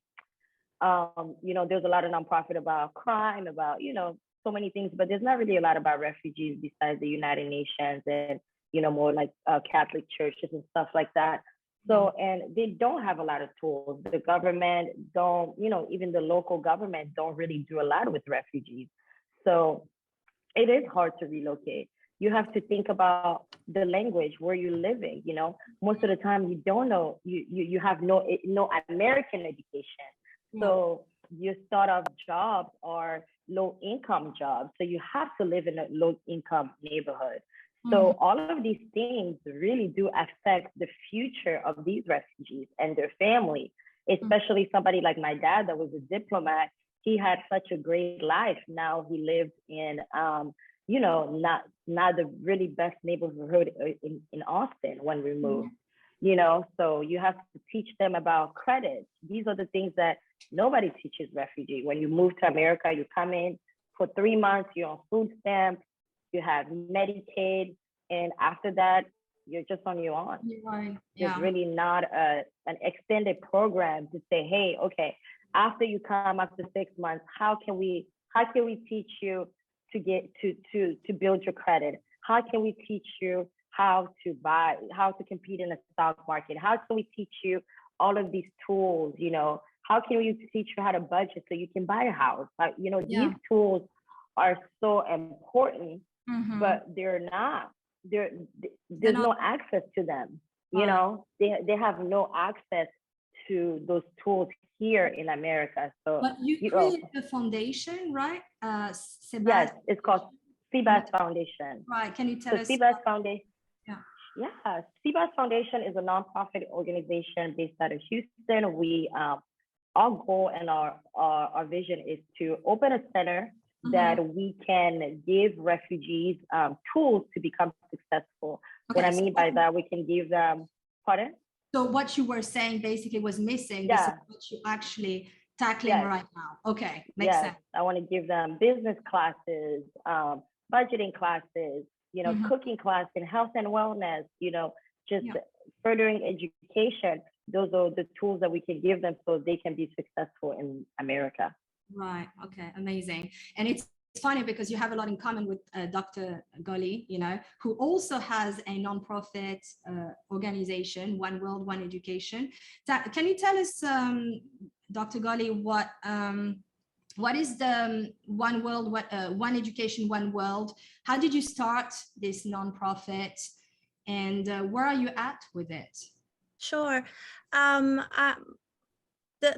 You know, there's a lot of nonprofit about crime, about, you know, so many things, but there's not really a lot about refugees besides the United Nations and, you know, more like Catholic churches and stuff like that. So, and they don't have a lot of tools. The government don't, you know, even the local government don't really do a lot with refugees. So it is hard to relocate. You have to think about the language where you're living, you know. Most of the time you don't know, you have no American education. So your startup jobs are low income jobs. So you have to live in a low income neighborhood. So all of these things really do affect the future of these refugees and their family, especially somebody like my dad that was a diplomat. He had such a great life. Now he lives in, you know, not the really best neighborhood in Austin when we moved, you know. So you have to teach them about credit. These are the things that nobody teaches refugee. When you move to America, you come in for 3 months, you're on food stamps, you have Medicaid, and after that, you're just on your own. Right. There's really not an extended program to say, hey, okay, after you come after 6 months, how can we teach you to get to build your credit? How can we teach you how to compete in the stock market? How can we teach you all of these tools? You know, how can we teach you how to budget so you can buy a house? You know, these tools are so important, but they're not. There's no access to them. You know, they have no access to those tools here in America. So, but you created a foundation, right? Sebas? Yes, it's called Sebas Foundation. Right. Can you tell us? Sebas Foundation. Yeah. Sebas Foundation is a nonprofit organization based out of Houston. We our goal and our vision is to open a center that we can give refugees tools to become successful. Okay, What I mean by that, we can give them, pardon? So what you were saying basically was missing. This is what you're actually tackling right now. Okay, makes sense. I want to give them business classes, budgeting classes, you know, cooking classes, health and wellness, you know, just furthering education. Those are the tools that we can give them so they can be successful in America. Right. Okay. Amazing. And it's funny because you have a lot in common with Dr. Goli, you know, who also has a nonprofit organization, One World, One Education. Can you tell us, Dr. Goli, what is the One World, One Education, One World? How did you start this nonprofit, and where are you at with it? Sure.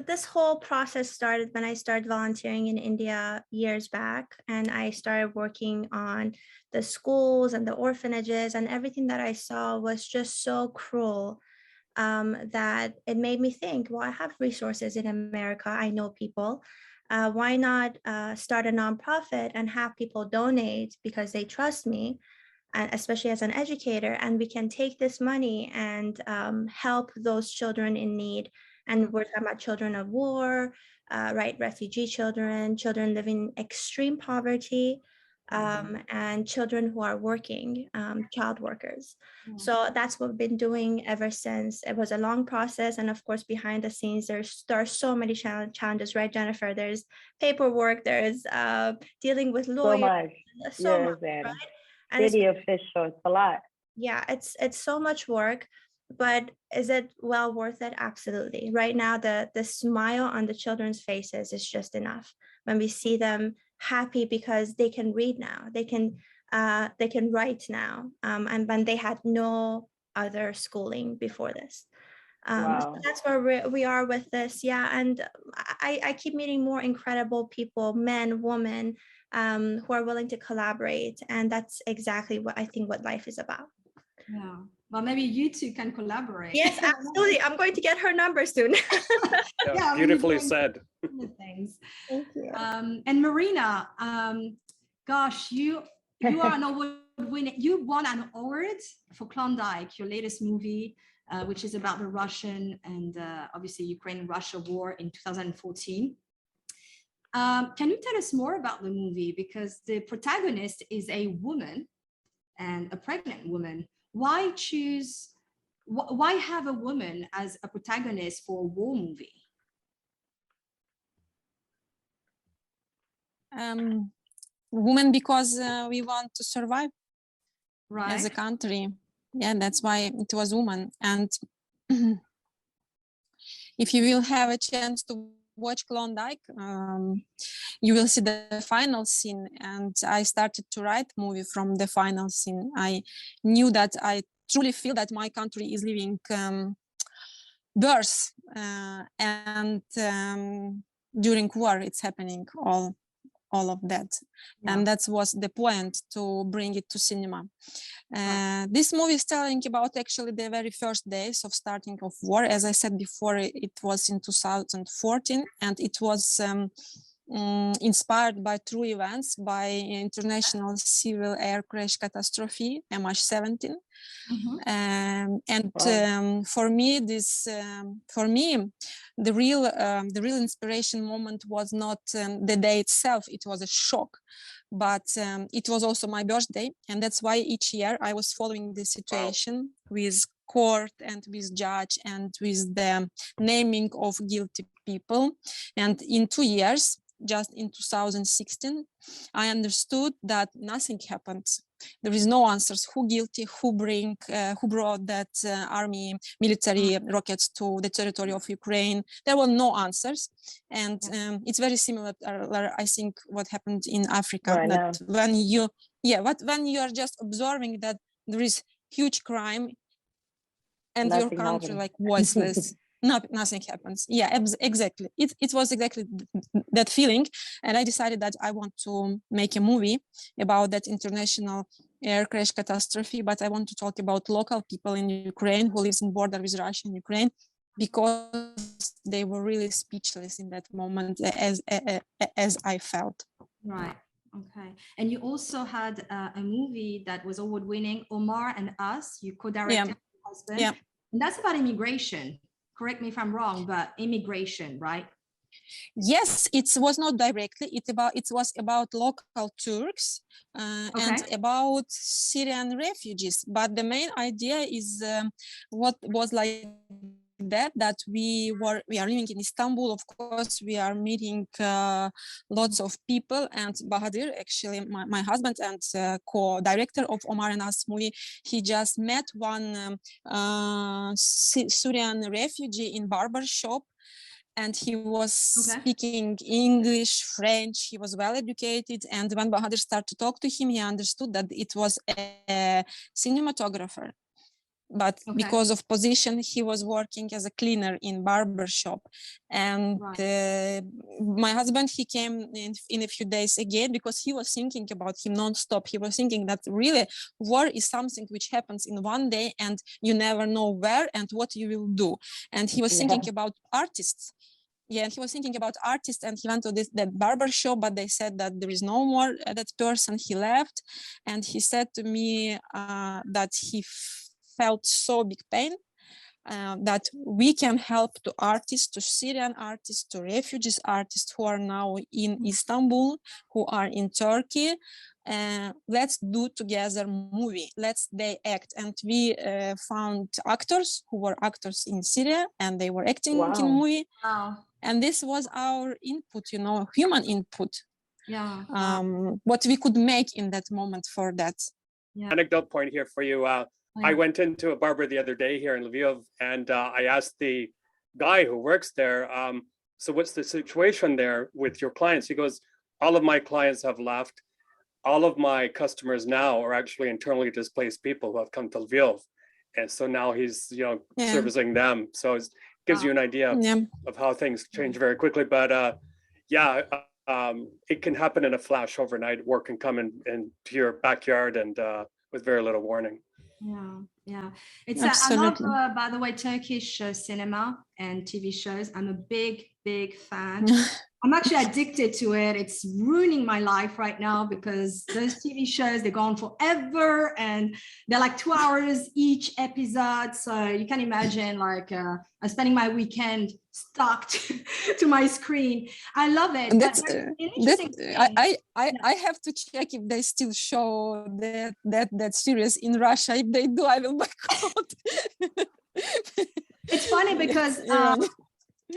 This whole process started when I started volunteering in India years back, and I started working on the schools and the orphanages, and everything that I saw was just so cruel that it made me think, well, I have resources in America. I know people. Why not start a nonprofit and have people donate because they trust me, and especially as an educator, and we can take this money and help those children in need. And we're talking about children of war, right? Refugee children, children living in extreme poverty, and children who are working, child workers. So that's what we've been doing ever since. It was a long process. And of course, behind the scenes, there are so many challenges, right, Jennifer? There's paperwork, there's dealing with lawyers, so much, right? And city officials, a lot. Yeah, it's so much work. But is it well worth it? Absolutely. Right now, the smile on the children's faces is just enough. When we see them happy because they can read now, they can write now, and when they had no other schooling before this. So that's where we are with this. Yeah, and I keep meeting more incredible people, men, women, who are willing to collaborate, and that's exactly what I think what life is about. Yeah. Well, maybe you two can collaborate. Yes, absolutely. I'm going to get her number soon. Yeah, beautifully said. Things. Thank you. And Maryna, gosh, you are an award winner. You won an award for Klondike, your latest movie, which is about the Russian and obviously Ukraine-Russia war in 2014. Can you tell us more about the movie? Because the protagonist is a woman, and a pregnant woman. Why have a woman as a protagonist for a war movie? Women, because we want to survive as a country. Yeah, that's why it was woman. And if you will have a chance to watch Klondike, you will see the final scene. And I started to write movie from the final scene. I knew that I truly feel that my country is living worse, and during war it's happening all of that. Yeah. And that was the point to bring it to cinema. This movie is telling about actually the very first days of starting of war. As I said before, it was in 2014, and it was inspired by true events, by international civil air crash catastrophe, MH17. For me, the real inspiration moment was not the day itself. It was a shock, but it was also my birthday, and that's why each year I was following the situation with court and with judge and with the naming of guilty people. And in 2 years, just in 2016, I understood that nothing happened. There is no answers. Who guilty? Who brought that army military rockets to the territory of Ukraine? There were no answers, and it's very similar. I think what happened in Africa. Right, that when you are just observing that there is huge crime, and nothing your country happens. Like voiceless. Nothing happens. Yeah, exactly. It was exactly that feeling, and I decided that I want to make a movie about that international air crash catastrophe. But I want to talk about local people in Ukraine who lives in border with Russia and Ukraine, because they were really speechless in that moment, as I felt. Right. Okay. And you also had a movie that was award-winning, Omar and Us. You co-directed with your husband. Yeah. And that's about immigration. Correct me if I'm wrong, but immigration, right? Yes, it was not directly. It was about local Turks and about Syrian refugees. But the main idea is what was like that we are living in Istanbul. Of course, we are meeting lots of people, and Bahadir, actually my husband and co-director of Omar and Us movie, he just met one Syrian refugee in barber shop, and he was speaking English, French. He was well educated, and when Bahadir started to talk to him, he understood that it was a cinematographer. But because of position, he was working as a cleaner in barber shop. And my husband, he came in a few days again, because he was thinking about him non-stop. He was thinking that really war is something which happens in one day, and you never know where and what you will do. And he was thinking about artists. Yeah, he was thinking about artists, and he went to that barber shop, but they said that there is no more that person. He left, and he said to me that he felt so big pain, that we can help to artists, to Syrian artists, to refugees artists who are now in Istanbul, who are in Turkey. Let's do together movie. They act. And we found actors who were actors in Syria, and they were acting in movie. And this was our input, human input. Yeah. What we could make in that moment for that. Yeah. Anecdote point here for you. I went into a barber the other day here in Lviv, and I asked the guy who works there, so what's the situation there with your clients? He goes, all of my clients have left. All of my customers now are actually internally displaced people who have come to Lviv. And so now he's, servicing them. So it gives you an idea of how things change very quickly. But it can happen in a flash overnight. Work can come into your backyard and with very little warning. Yeah. It's I love, by the way, Turkish cinema and TV shows. I'm a big fan. I'm actually addicted to it. It's ruining my life right now, because those TV shows, they're gone forever, and they're like 2 hours each episode. So you can imagine, like, I'm spending my weekend stuck to my screen. I love it. I have to check if they still show that series in Russia. If they do, I will boycott. It's funny because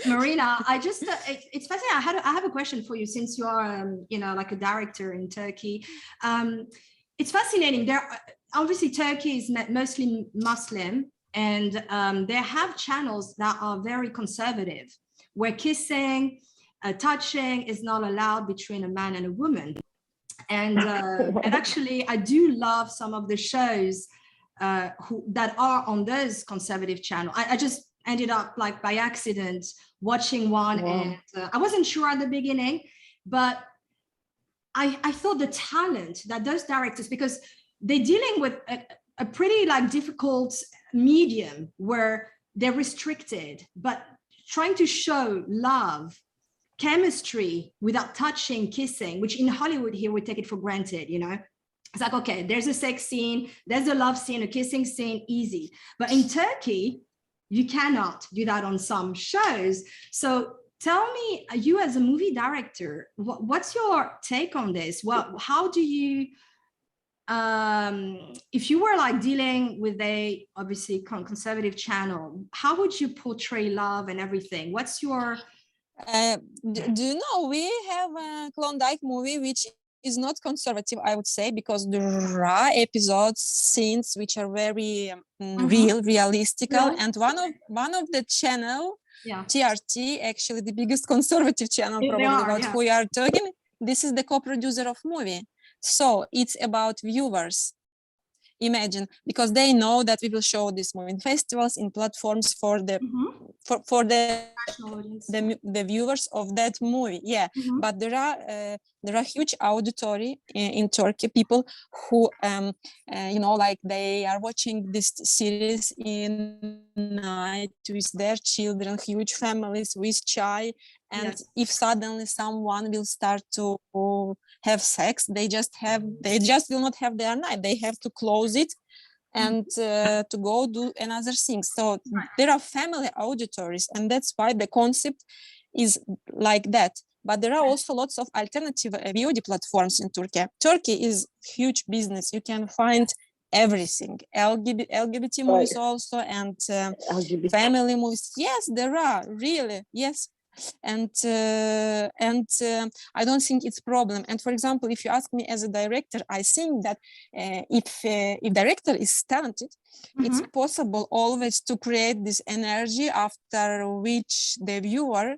Maryna, it's fascinating. I have a question for you, since you are, like a director in Turkey. It's fascinating. Obviously, Turkey is mostly Muslim, And they have channels that are very conservative, where kissing, touching is not allowed between a man and a woman. And actually, I do love some of the shows that are on those conservative channels. I just ended up like by accident watching one, and I wasn't sure at the beginning, but I thought the talent that those directors, because they're dealing with a pretty like difficult medium where they're restricted, but trying to show love, chemistry without touching, kissing, which in Hollywood here we take it for granted, you know. It's like, okay, there's a sex scene, there's a love scene, a kissing scene, easy. But in Turkey, you cannot do that on some shows. So tell me, you as a movie director, what's your take on this? How do you, if you were like dealing with a obviously conservative channel, how would you portray love and everything? What's your... do you know, we have a Klondike movie which is not conservative, I would say, because there are episodes, scenes which are very realistical. And one of the channel, TRT, actually the biggest conservative channel probably about who we are talking, this is the co-producer of movie. So it's about viewers. Imagine, because they know that we will show this movie in festivals, in platforms for the for the viewers of that movie. But there are huge auditory in Turkey, people who you know, like they are watching this series in night with their children, huge families with chai, and if suddenly someone will start to have sex, they just will not have their night. They have to close it and to go do another thing. So there are family auditories, and that's why the concept is like that. But there are also lots of alternative VOD platforms in Turkey. Turkey is huge business. You can find everything, LGBT movies also, and family movies. Yes, there are, really, yes. And I don't think it's problem. And for example, if you ask me as a director, I think that if director is talented, it's possible always to create this energy after which the viewer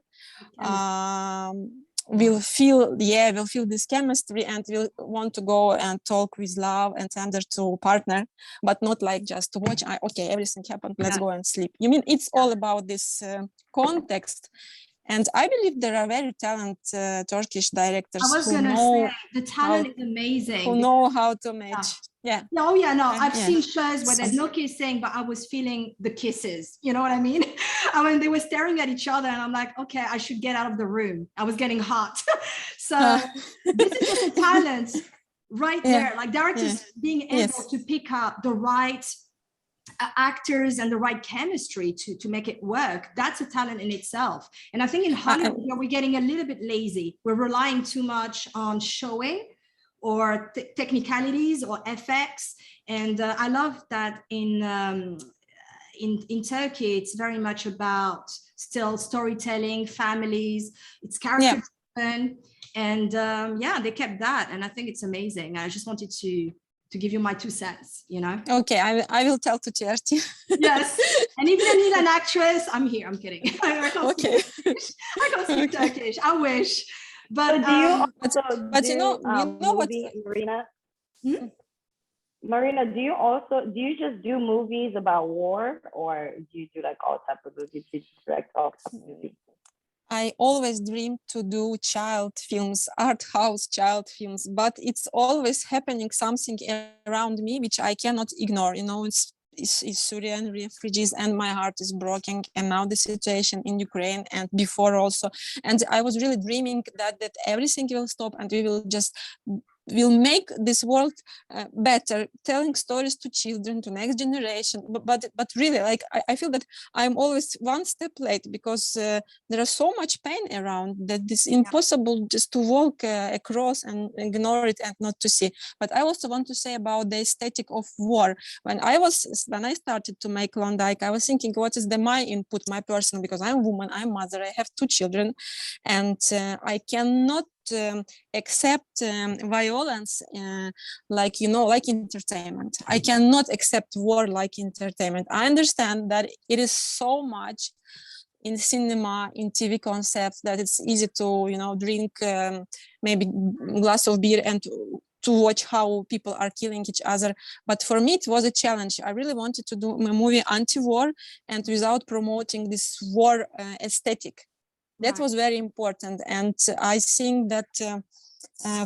will feel this chemistry and will want to go and talk with love and tender to partner, but not like just to watch. Okay, everything happened, let's go and sleep. You mean it's all about this context. And I believe there are very talented Turkish directors who know the talent is amazing. Who know how to match. I've seen shows where there's no kissing, but I was feeling the kisses. You know what I mean? I mean, they were staring at each other, and I'm like, okay, I should get out of the room. I was getting hot. So this is just a talent right there. Like directors being able to pick up the right actors and the right chemistry to make it work. That's a talent in itself. And I think in Hollywood, we're getting a little bit lazy. We're relying too much on showing or technicalities or FX. And I love that in Turkey, it's very much about still storytelling, families, it's character driven. And they kept that. And I think it's amazing. I just wanted to give you my 2 cents, you know? Okay, I will tell to TRT. Yes, and if you need an actress, I'm here, I'm kidding. I can't speak Turkish, I wish. But you know what, Maryna? Maryna, do you just do movies about war, or do you do like all type of movies? Do you direct all type of movies? I always dreamed to do child films, art house child films, but it's always happening something around me which I cannot ignore. You know, it's Syrian refugees, and my heart is broken. And now the situation in Ukraine, and before also. And I was really dreaming that everything will stop and we will make this world better, telling stories to children, to next generation. But really, like I feel that I'm always one step late, because there is so much pain around that it's impossible just to walk across and ignore it and not to see. But I also want to say about the aesthetic of war. When I started to make Klondike, I was thinking, what is my input, my personal, because I'm a woman, I'm a mother, I have 2 children, and I cannot accept violence like, you know, like entertainment. I cannot accept war like entertainment. I understand that it is so much in cinema, in TV concepts, that it's easy to, you know, drink maybe a glass of beer and to watch how people are killing each other. But for me, it was a challenge. I really wanted to do a movie anti-war and without promoting this war aesthetic. That was very important. And I think that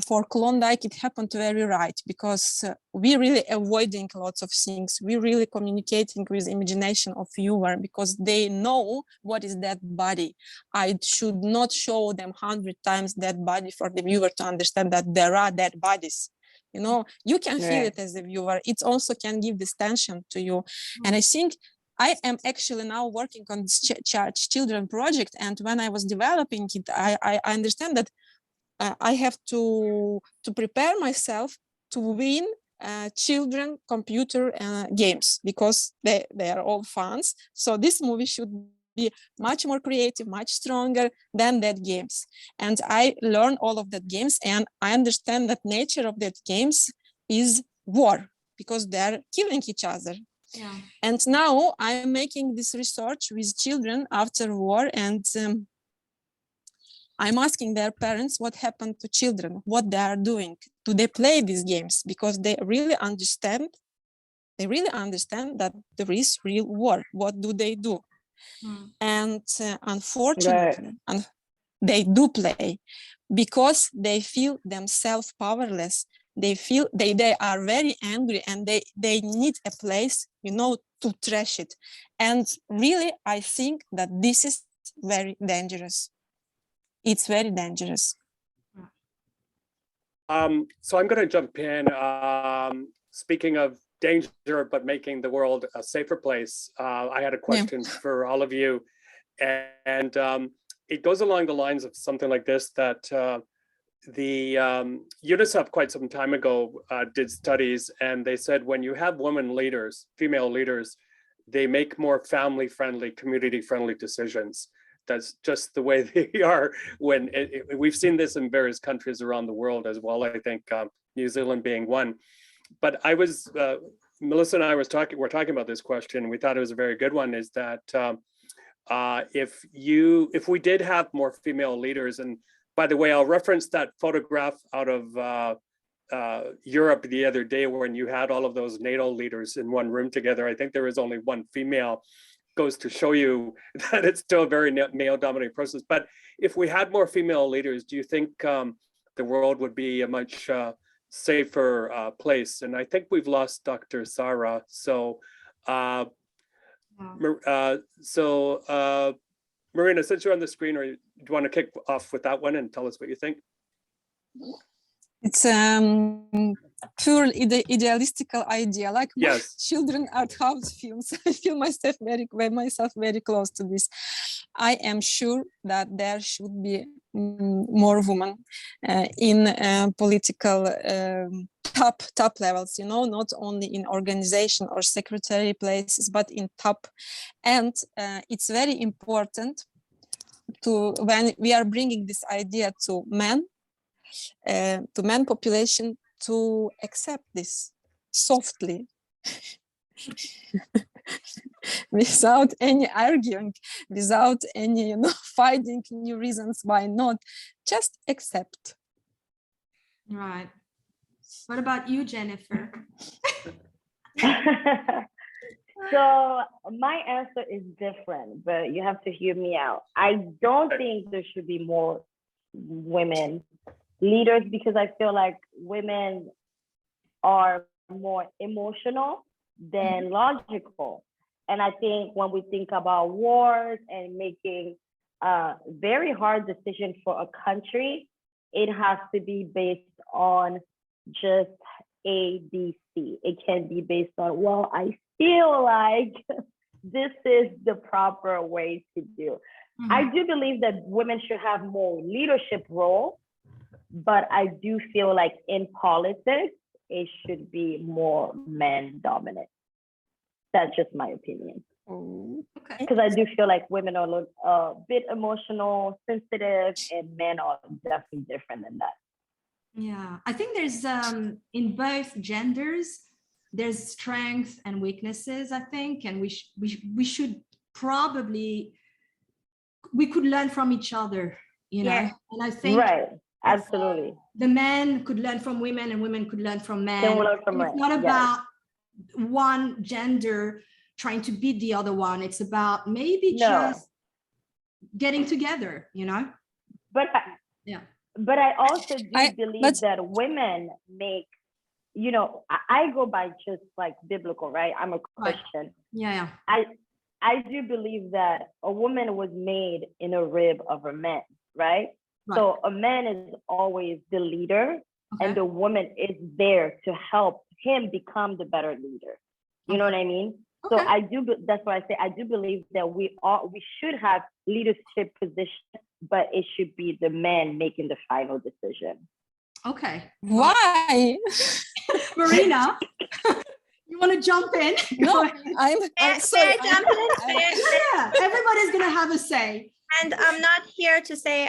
for Klondike, it happened very right, because we really avoiding lots of things. We really communicating with imagination of viewer, because they know what is that body. I should not show them 100 times that body for the viewer to understand that there are dead bodies. You know, you can feel it as a viewer. It also can give this tension to you. And I think I am actually now working on this children project. And when I was developing it, I understand that I have to prepare myself to win children computer games, because they are all fans. So this movie should be much more creative, much stronger than that games. And I learned all of that games, and I understand that nature of that games is war, because they're killing each other. Yeah. And now I'm making this research with children after war, and I'm asking their parents what happened to children, what they are doing. Do they play these games? Because they really understand that there is real war. What do they do? And unfortunately, they do play, because they feel themselves powerless. They feel they are very angry, and they need a place, you know, to trash it. And really, I think that this is very dangerous. It's very dangerous. So I'm going to jump in. Speaking of danger, but making the world a safer place, I had a question for all of you. And it goes along the lines of something like this, that the UNICEF quite some time ago did studies, and they said when you have women leaders, female leaders, they make more family-friendly, community-friendly decisions. That's just the way they are. When we've seen this in various countries around the world as well. I think New Zealand being one. But I was Melissa and I were talking about this question. We thought it was a very good one. Is that if we did have more female leaders, and by the way, I'll reference that photograph out of Europe the other day when you had all of those NATO leaders in one room together. I think there was only one female. Goes to show you that it's still a very male-dominated process. But if we had more female leaders, do you think the world would be a much safer place? And I think we've lost Dr. Syra. So, Maryna, since you're on the screen, or do you want to kick off with that one and tell us what you think? It's pure idealistical idea, like children art house films. I feel myself very close to this. I am sure that there should be more women in political top levels, you know, not only in organization or secretary places, but in top. And it's very important to, when we are bringing this idea to men population, to accept this softly, without any arguing, without any, you know, finding new reasons why not. Just accept. Right. What about you, Jennifer? So my answer is different, but you have to hear me out. I don't think there should be more women leaders, because I feel like women are more emotional than logical. And I think when we think about wars and making a very hard decision for a country, it has to be based on just A, B, C. It can be based on, well, I feel like this is the proper way to do. I do believe that women should have more leadership role, but I do feel like in politics, it should be more men dominant. That's just my opinion. Oh. Okay. Because I do feel like women are a bit emotional, sensitive, and men are definitely different than that. Yeah, I think there's in both genders, there's strengths and weaknesses, I think, and we should probably, we could learn from each other, you know. Yeah. And I think Right, absolutely. the men could learn from women and women could learn from men. Can learn from And it's men, not yes. about one gender trying to beat the other one. It's about maybe No. just getting together, you know. But Yeah. But I also do believe but- that women make, you know, I go by just like biblical, right? I'm a Right. Christian. Yeah. I do believe that a woman was made in a rib of a man, right? So a man is always the leader, and the woman is there to help him become the better leader. You know what I mean? So I do, that's why I say I do believe that we should have leadership positions, but it should be the man making the final decision. Okay. Why? Maryna, you want to jump in? No, I'm sorry. May I jump in? Yeah, everybody's gonna have a say. And I'm not here to say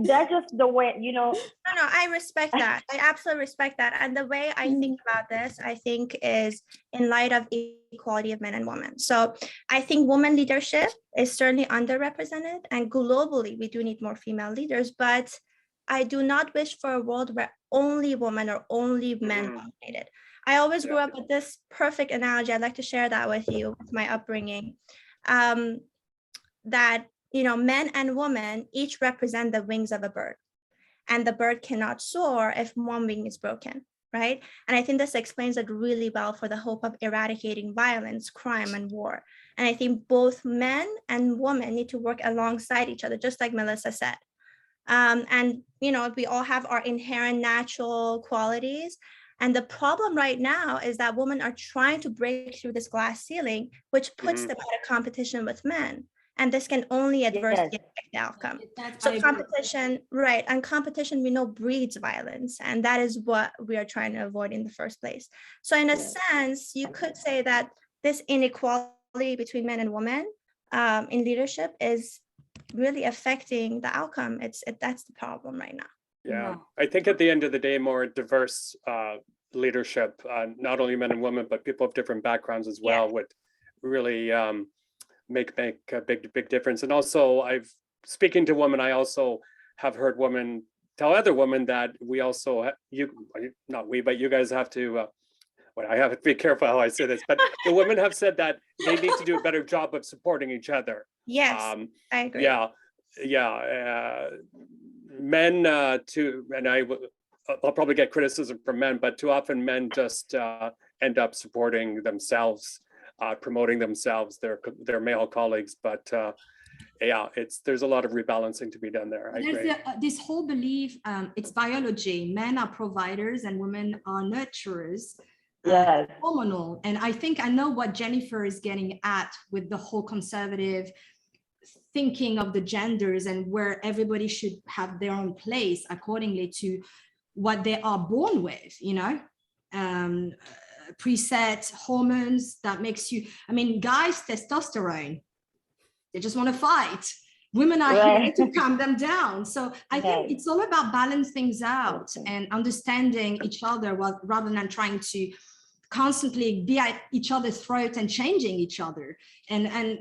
That's just the way, you know. No, I respect that. I absolutely respect that. And the way I think about this, I think is in light of equality of men and women. So I think women leadership is certainly underrepresented, and globally we do need more female leaders, but I do not wish for a world where only women or only men dominated. I always grew up with this perfect analogy. I'd like to share that with you, with my upbringing, that, you know, men and women each represent the wings of a bird, and the bird cannot soar if one wing is broken, right? And I think this explains it really well for the hope of eradicating violence, crime, and war. And I think both men and women need to work alongside each other, just like Melissa said. And, you know, we all have our inherent natural qualities. And the problem right now is that women are trying to break through this glass ceiling, which puts them at a competition with men. And this can only adversely affect the outcome. So competition, right, and competition we know breeds violence, and that is what we are trying to avoid in the first place. So in a sense, you could say that this inequality between men and women in leadership is really affecting the outcome. That's the problem right now. Yeah, I think at the end of the day, more diverse leadership, not only men and women, but people of different backgrounds as well, would really make a big difference. And also, speaking to women, I also have heard women tell other women that we also but you guys have to. I have to be careful how I say this, but the women have said that they need to do a better job of supporting each other. Yes, I agree. Men and I'll probably get criticism from men, but too often men just end up supporting themselves, promoting themselves, their male colleagues. But there's a lot of rebalancing to be done there. There's this whole belief, it's biology. Men are providers and women are nurturers. Hormonal. And I know what Jennifer is getting at with the whole conservative thinking of the genders, and where everybody should have their own place accordingly to what they are born with, you know, preset hormones that makes you, guys, testosterone, they just want to fight. Women are here to calm them down. So I think it's all about balance things out and understanding each other rather than trying to constantly be at each other's throat and changing each other. And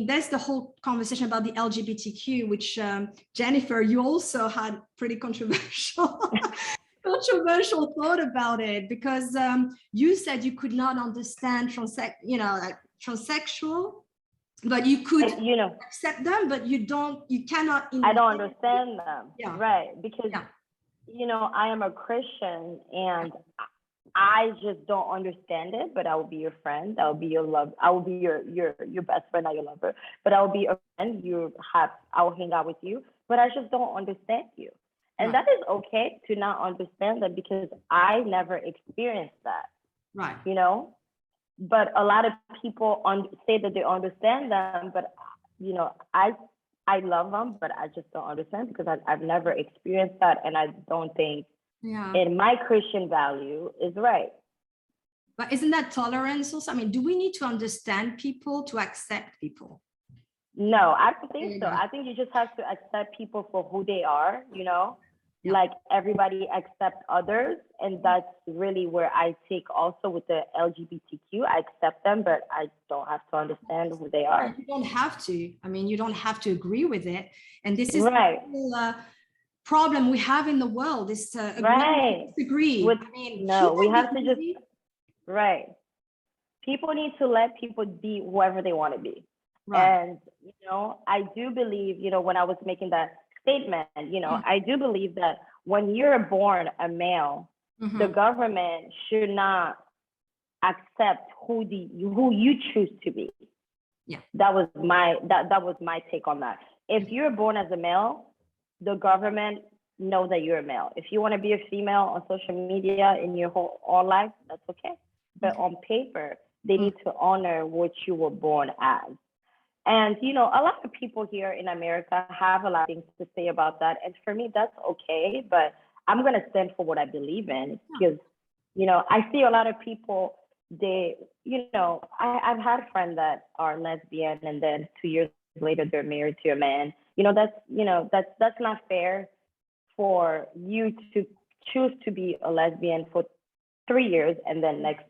there's the whole conversation about the LGBTQ, which Jennifer, you also had pretty controversial thought about it, because you said you could not understand transsexual, but you could accept them, but you cannot. I don't understand them. Right, because I am a Christian, and I just don't understand it, but I will be your friend. I will be your love. I will be your best friend, not your lover. But I will be a friend. I will hang out with you, but I just don't understand you. And that is okay to not understand them, because I never experienced that. Right. You know, but a lot of people say that they understand them, but I love them, but I just don't understand, because I've never experienced that, and I don't think in my Christian value is right. But isn't that tolerance also? I mean, do we need to understand people to accept people? No, I don't think so. I think you just have to accept people for who they are, you know, like everybody accept others. And that's really where I take also with the LGBTQ. I accept them, but I don't have to understand who they are. You don't have to. I mean, you don't have to agree with it. And this is right. the problem we have in the world is to agree. With, I mean, no, we have to just, right. People need to let people be whoever they want to be. Right. And, you know, I do believe, you know, when I was making that statement, you know, I do believe that when you're born a male, the government should not accept who you choose to be. Yeah. That was my take on that. If you're born as a male, the government knows that you're a male. If you want to be a female on social media in your whole life, that's okay. But on paper, they need to honor what you were born as. And, you know, a lot of people here in America have a lot of things to say about that. And for me, that's okay. But I'm going to stand for what I believe in because, you know, I see a lot of people, they, you know, I've had friends that are lesbian and then 2 years later, they're married to a man. You know, that's not fair for you to choose to be a lesbian for 3 years and then next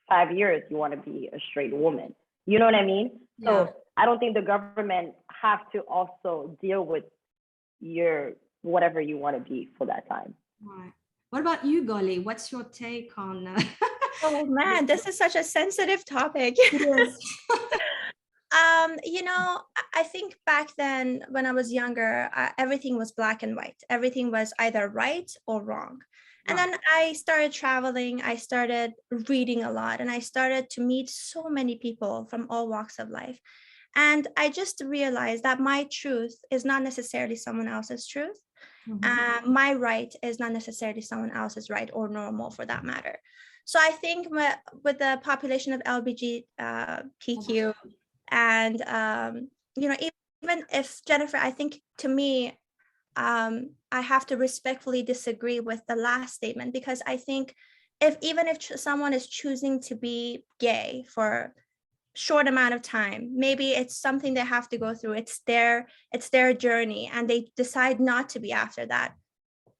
5 years, you want to be a straight woman. You know what I mean? So I don't think the government have to also deal with your whatever you want to be for that time. Right. What about you, Golly? What's your take on? Oh man, this is such a sensitive topic. Yes. You know, I think back then when I was younger, everything was black and white. Everything was either right or wrong. And then I started traveling, I started reading a lot, and I started to meet so many people from all walks of life. And I just realized that my truth is not necessarily someone else's truth. My right is not necessarily someone else's right or normal for that matter. So I think with the population of LGBTQ and, you know, even if Jennifer, I think to me, I have to respectfully disagree with the last statement, because I think even if someone is choosing to be gay for short amount of time, maybe it's something they have to go through, it's their journey, and they decide not to be after that.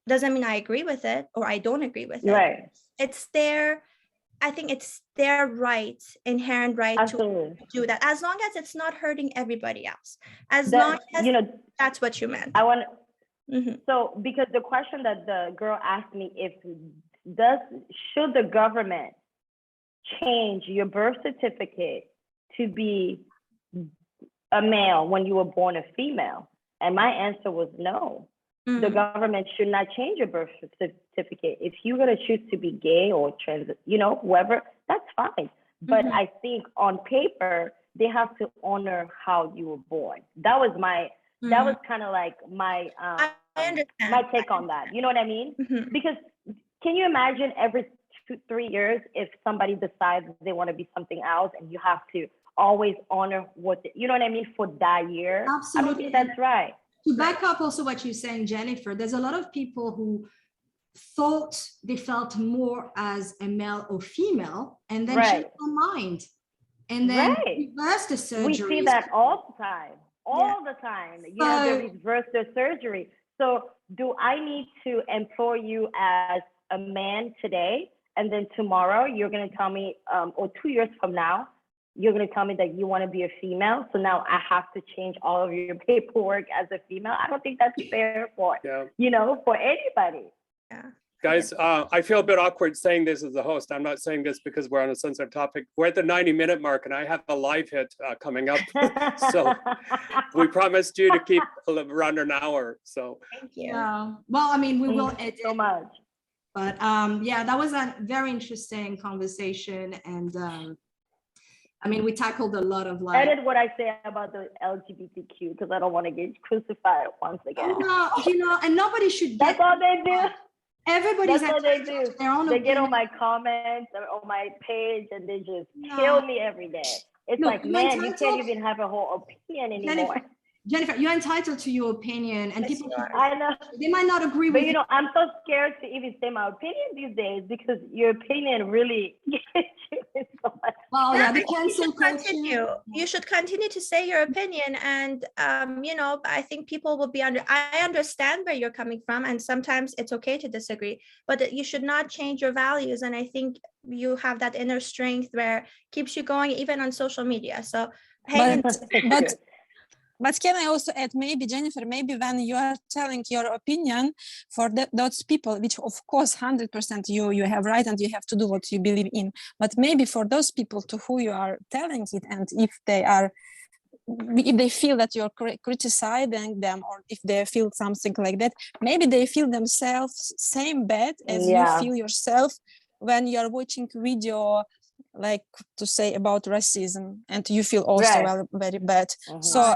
Doesn't mean I agree with it or I don't agree with it. Right. I think it's their right, inherent right to do that, as long as it's not hurting everybody else, long as, you know, that's what you meant. I want so, because the question that the girl asked me, should the government change your birth certificate to be a male when you were born a female? And my answer was no. The government should not change your birth certificate. If you're going to choose to be gay or trans, you know, whoever, that's fine. But I think on paper, they have to honor how you were born. That was that was kind of like my my take on that. You know what I mean? Because can you imagine every 2-3 years if somebody decides they want to be something else, and you have to always honor you know what I mean, for that year? Absolutely. I don't think that's right. To back up also what you're saying, Jennifer, there's a lot of people who thought they felt more as a male or female, and then changed their mind, and then reversed the surgery. We see that all the time. All the time, you know, they reverse their surgery. So do I need to employ you as a man today, and then tomorrow you're going to tell me, or 2 years from now, you're going to tell me that you want to be a female? So now I have to change all of your paperwork as a female? I don't think that's fair for, you know, for anybody. Yeah. Guys, I feel a bit awkward saying this as a host. I'm not saying this because we're on a sensitive topic. We're at the 90-minute mark, and I have a live hit coming up. So we promised you to keep around an hour. So thank you. Well, I mean, we will edit so much. But yeah, that was a very interesting conversation, and I mean, we tackled a lot of like. Edit what I say about the LGBTQ, because I don't want to get crucified once again. No, you know, and nobody should. That's all they do. Everybody's That's what they do. They get on my comments or on my page, and they just kill me every day. It's like, man, you can't even have a whole opinion anymore. Jennifer, you're entitled to your opinion, and people, I know, they might not agree but with you know, I'm so scared to even say my opinion these days because your opinion really gets you so much. Well, yeah, the You cancel should continue. You should continue to say your opinion, and you know, I think people will be I understand where you're coming from, and sometimes it's okay to disagree, but you should not change your values. And I think you have that inner strength where keeps you going even on social media. So hang in. But can I also add, maybe Jennifer, maybe when you are telling your opinion for those people, which of course 100% you have right and you have to do what you believe in, but maybe for those people to who you are telling it, and if they feel that you're criticizing them, or if they feel something like that, maybe they feel themselves same bad as you feel yourself when you're watching video, like to say about racism, and you feel also very bad. So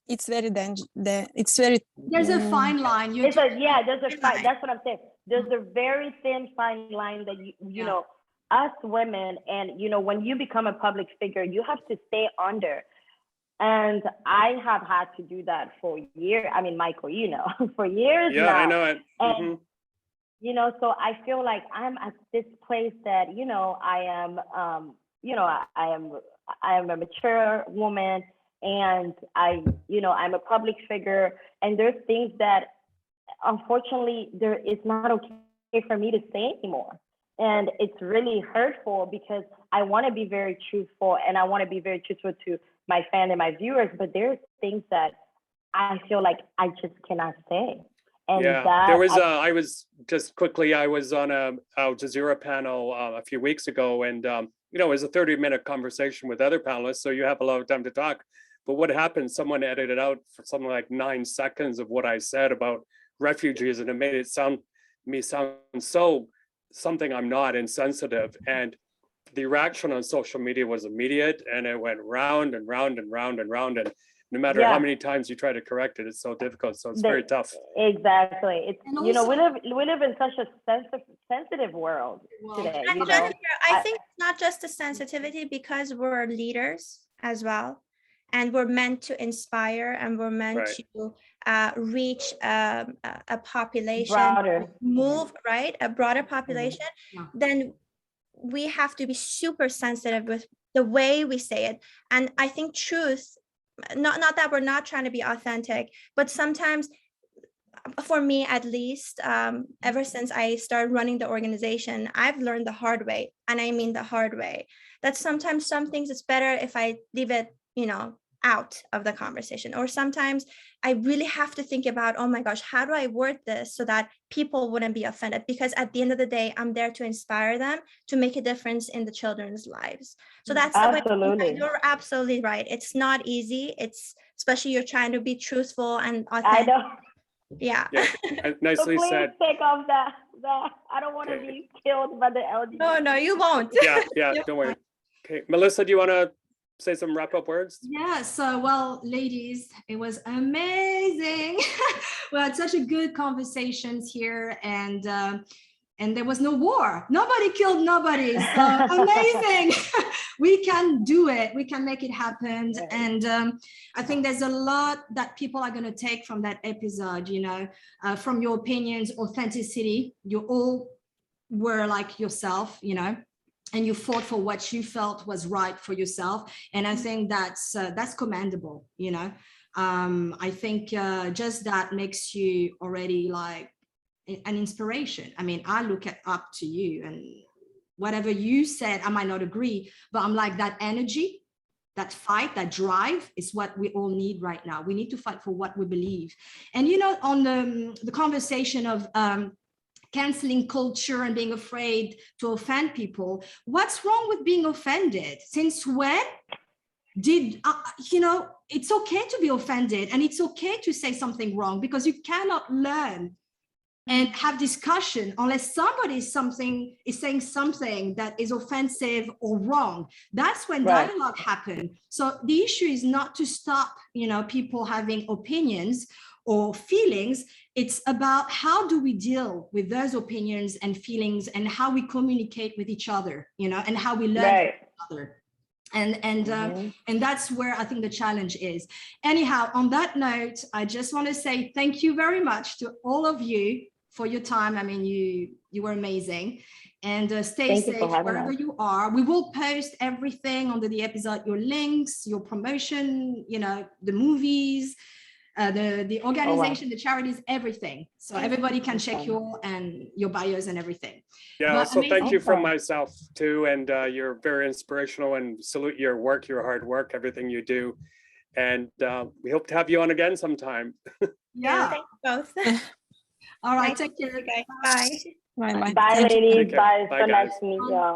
it's very dangerous. It's very there's a fine line. There's a fine. That's what I'm saying. There's a very thin fine line that you know, us women, and you know, when you become a public figure, you have to stay under. And I have had to do that for years. I mean, Michael, you know, for years now. Yeah, I know it. And, you know, so I feel like I'm at this place that, you know, I am, you know, I am a mature woman, and you know, I'm a public figure, and there's things that unfortunately it's not okay for me to say anymore. And it's really hurtful because I want to be very truthful, and I want to be very truthful to my fan and my viewers, but there's things that I feel like I just cannot say. And there was I was on a Al Jazeera panel a few weeks ago, and you know, it was a 30-minute conversation with other panelists, so you have a lot of time to talk. But what happened, someone edited out for something like 9 seconds of what I said about refugees, and it made it sound so something I'm not, insensitive. And the reaction on social media was immediate, and it went round and round and round and round, and no matter how many times you try to correct it, it's so difficult. So it's very tough. Exactly. It's, you know, we live in such a sensitive world today. And you Jennifer, know? I think it's not just the sensitivity, because we're leaders as well, and we're meant to inspire, and we're meant to reach a population, move a broader population. Then we have to be super sensitive with the way we say it. And I think truth, not that we're not trying to be authentic, but sometimes, for me at least, ever since I started running the organization, I've learned the hard way, and I mean the hard way, that sometimes some things it's better if I leave it, you know, out of the conversation. Or sometimes I really have to think about, oh my gosh, how do I word this so that people wouldn't be offended? Because at the end of the day, I'm there to inspire them, to make a difference in the children's lives. So that's absolutely. You're absolutely right. It's not easy. It's especially you're trying to be truthful and authentic. I know. Yeah. Nicely so said. Please take off that. I don't want to be killed by the LGBT. No, you won't. Yeah, don't worry. Okay, Melissa, do you want to say some wrap-up words? Yeah, so well, ladies, it was amazing. We had such a good conversations here, and there was no war. Nobody killed nobody. So amazing. We can do it. We can make it happen. And I think there's a lot that people are going to take from that episode, you know, from your opinions, authenticity. You all were like yourself, you know, and you fought for what you felt was right for yourself. And I think that's commendable, you know. I think just that makes you already like an inspiration. I mean, I look up to you, and whatever you said, I might not agree, but I'm like, that energy, that fight, that drive is what we all need right now. We need to fight for what we believe. And, you know, on the conversation of canceling culture and being afraid to offend people, what's wrong with being offended? Since when did, you know, it's okay to be offended, and it's okay to say something wrong, because you cannot learn and have discussion unless somebody is saying something that is offensive or wrong. That's when dialogue happens. So the issue is not to stop, you know, people having opinions or feelings. It's about how do we deal with those opinions and feelings, and how we communicate with each other, you know, and how we learn from each other. And that's where I think the challenge is. Anyhow, on that note, I just want to say thank you very much to all of you for your time. I mean, you were amazing, and stay safe wherever you are. We will post everything under the episode, your links, your promotion, you know, the movies, the organization, the charities, everything. So everybody can check your bios and everything. Yeah, so thank you from myself too. And you're very inspirational, and salute your work, your hard work, everything you do. And we hope to have you on again sometime. Yeah, thank you both. All right, take care. Bye. Bye. Bye, ladies. Bye. Bye, So guys. nice to meet y'all.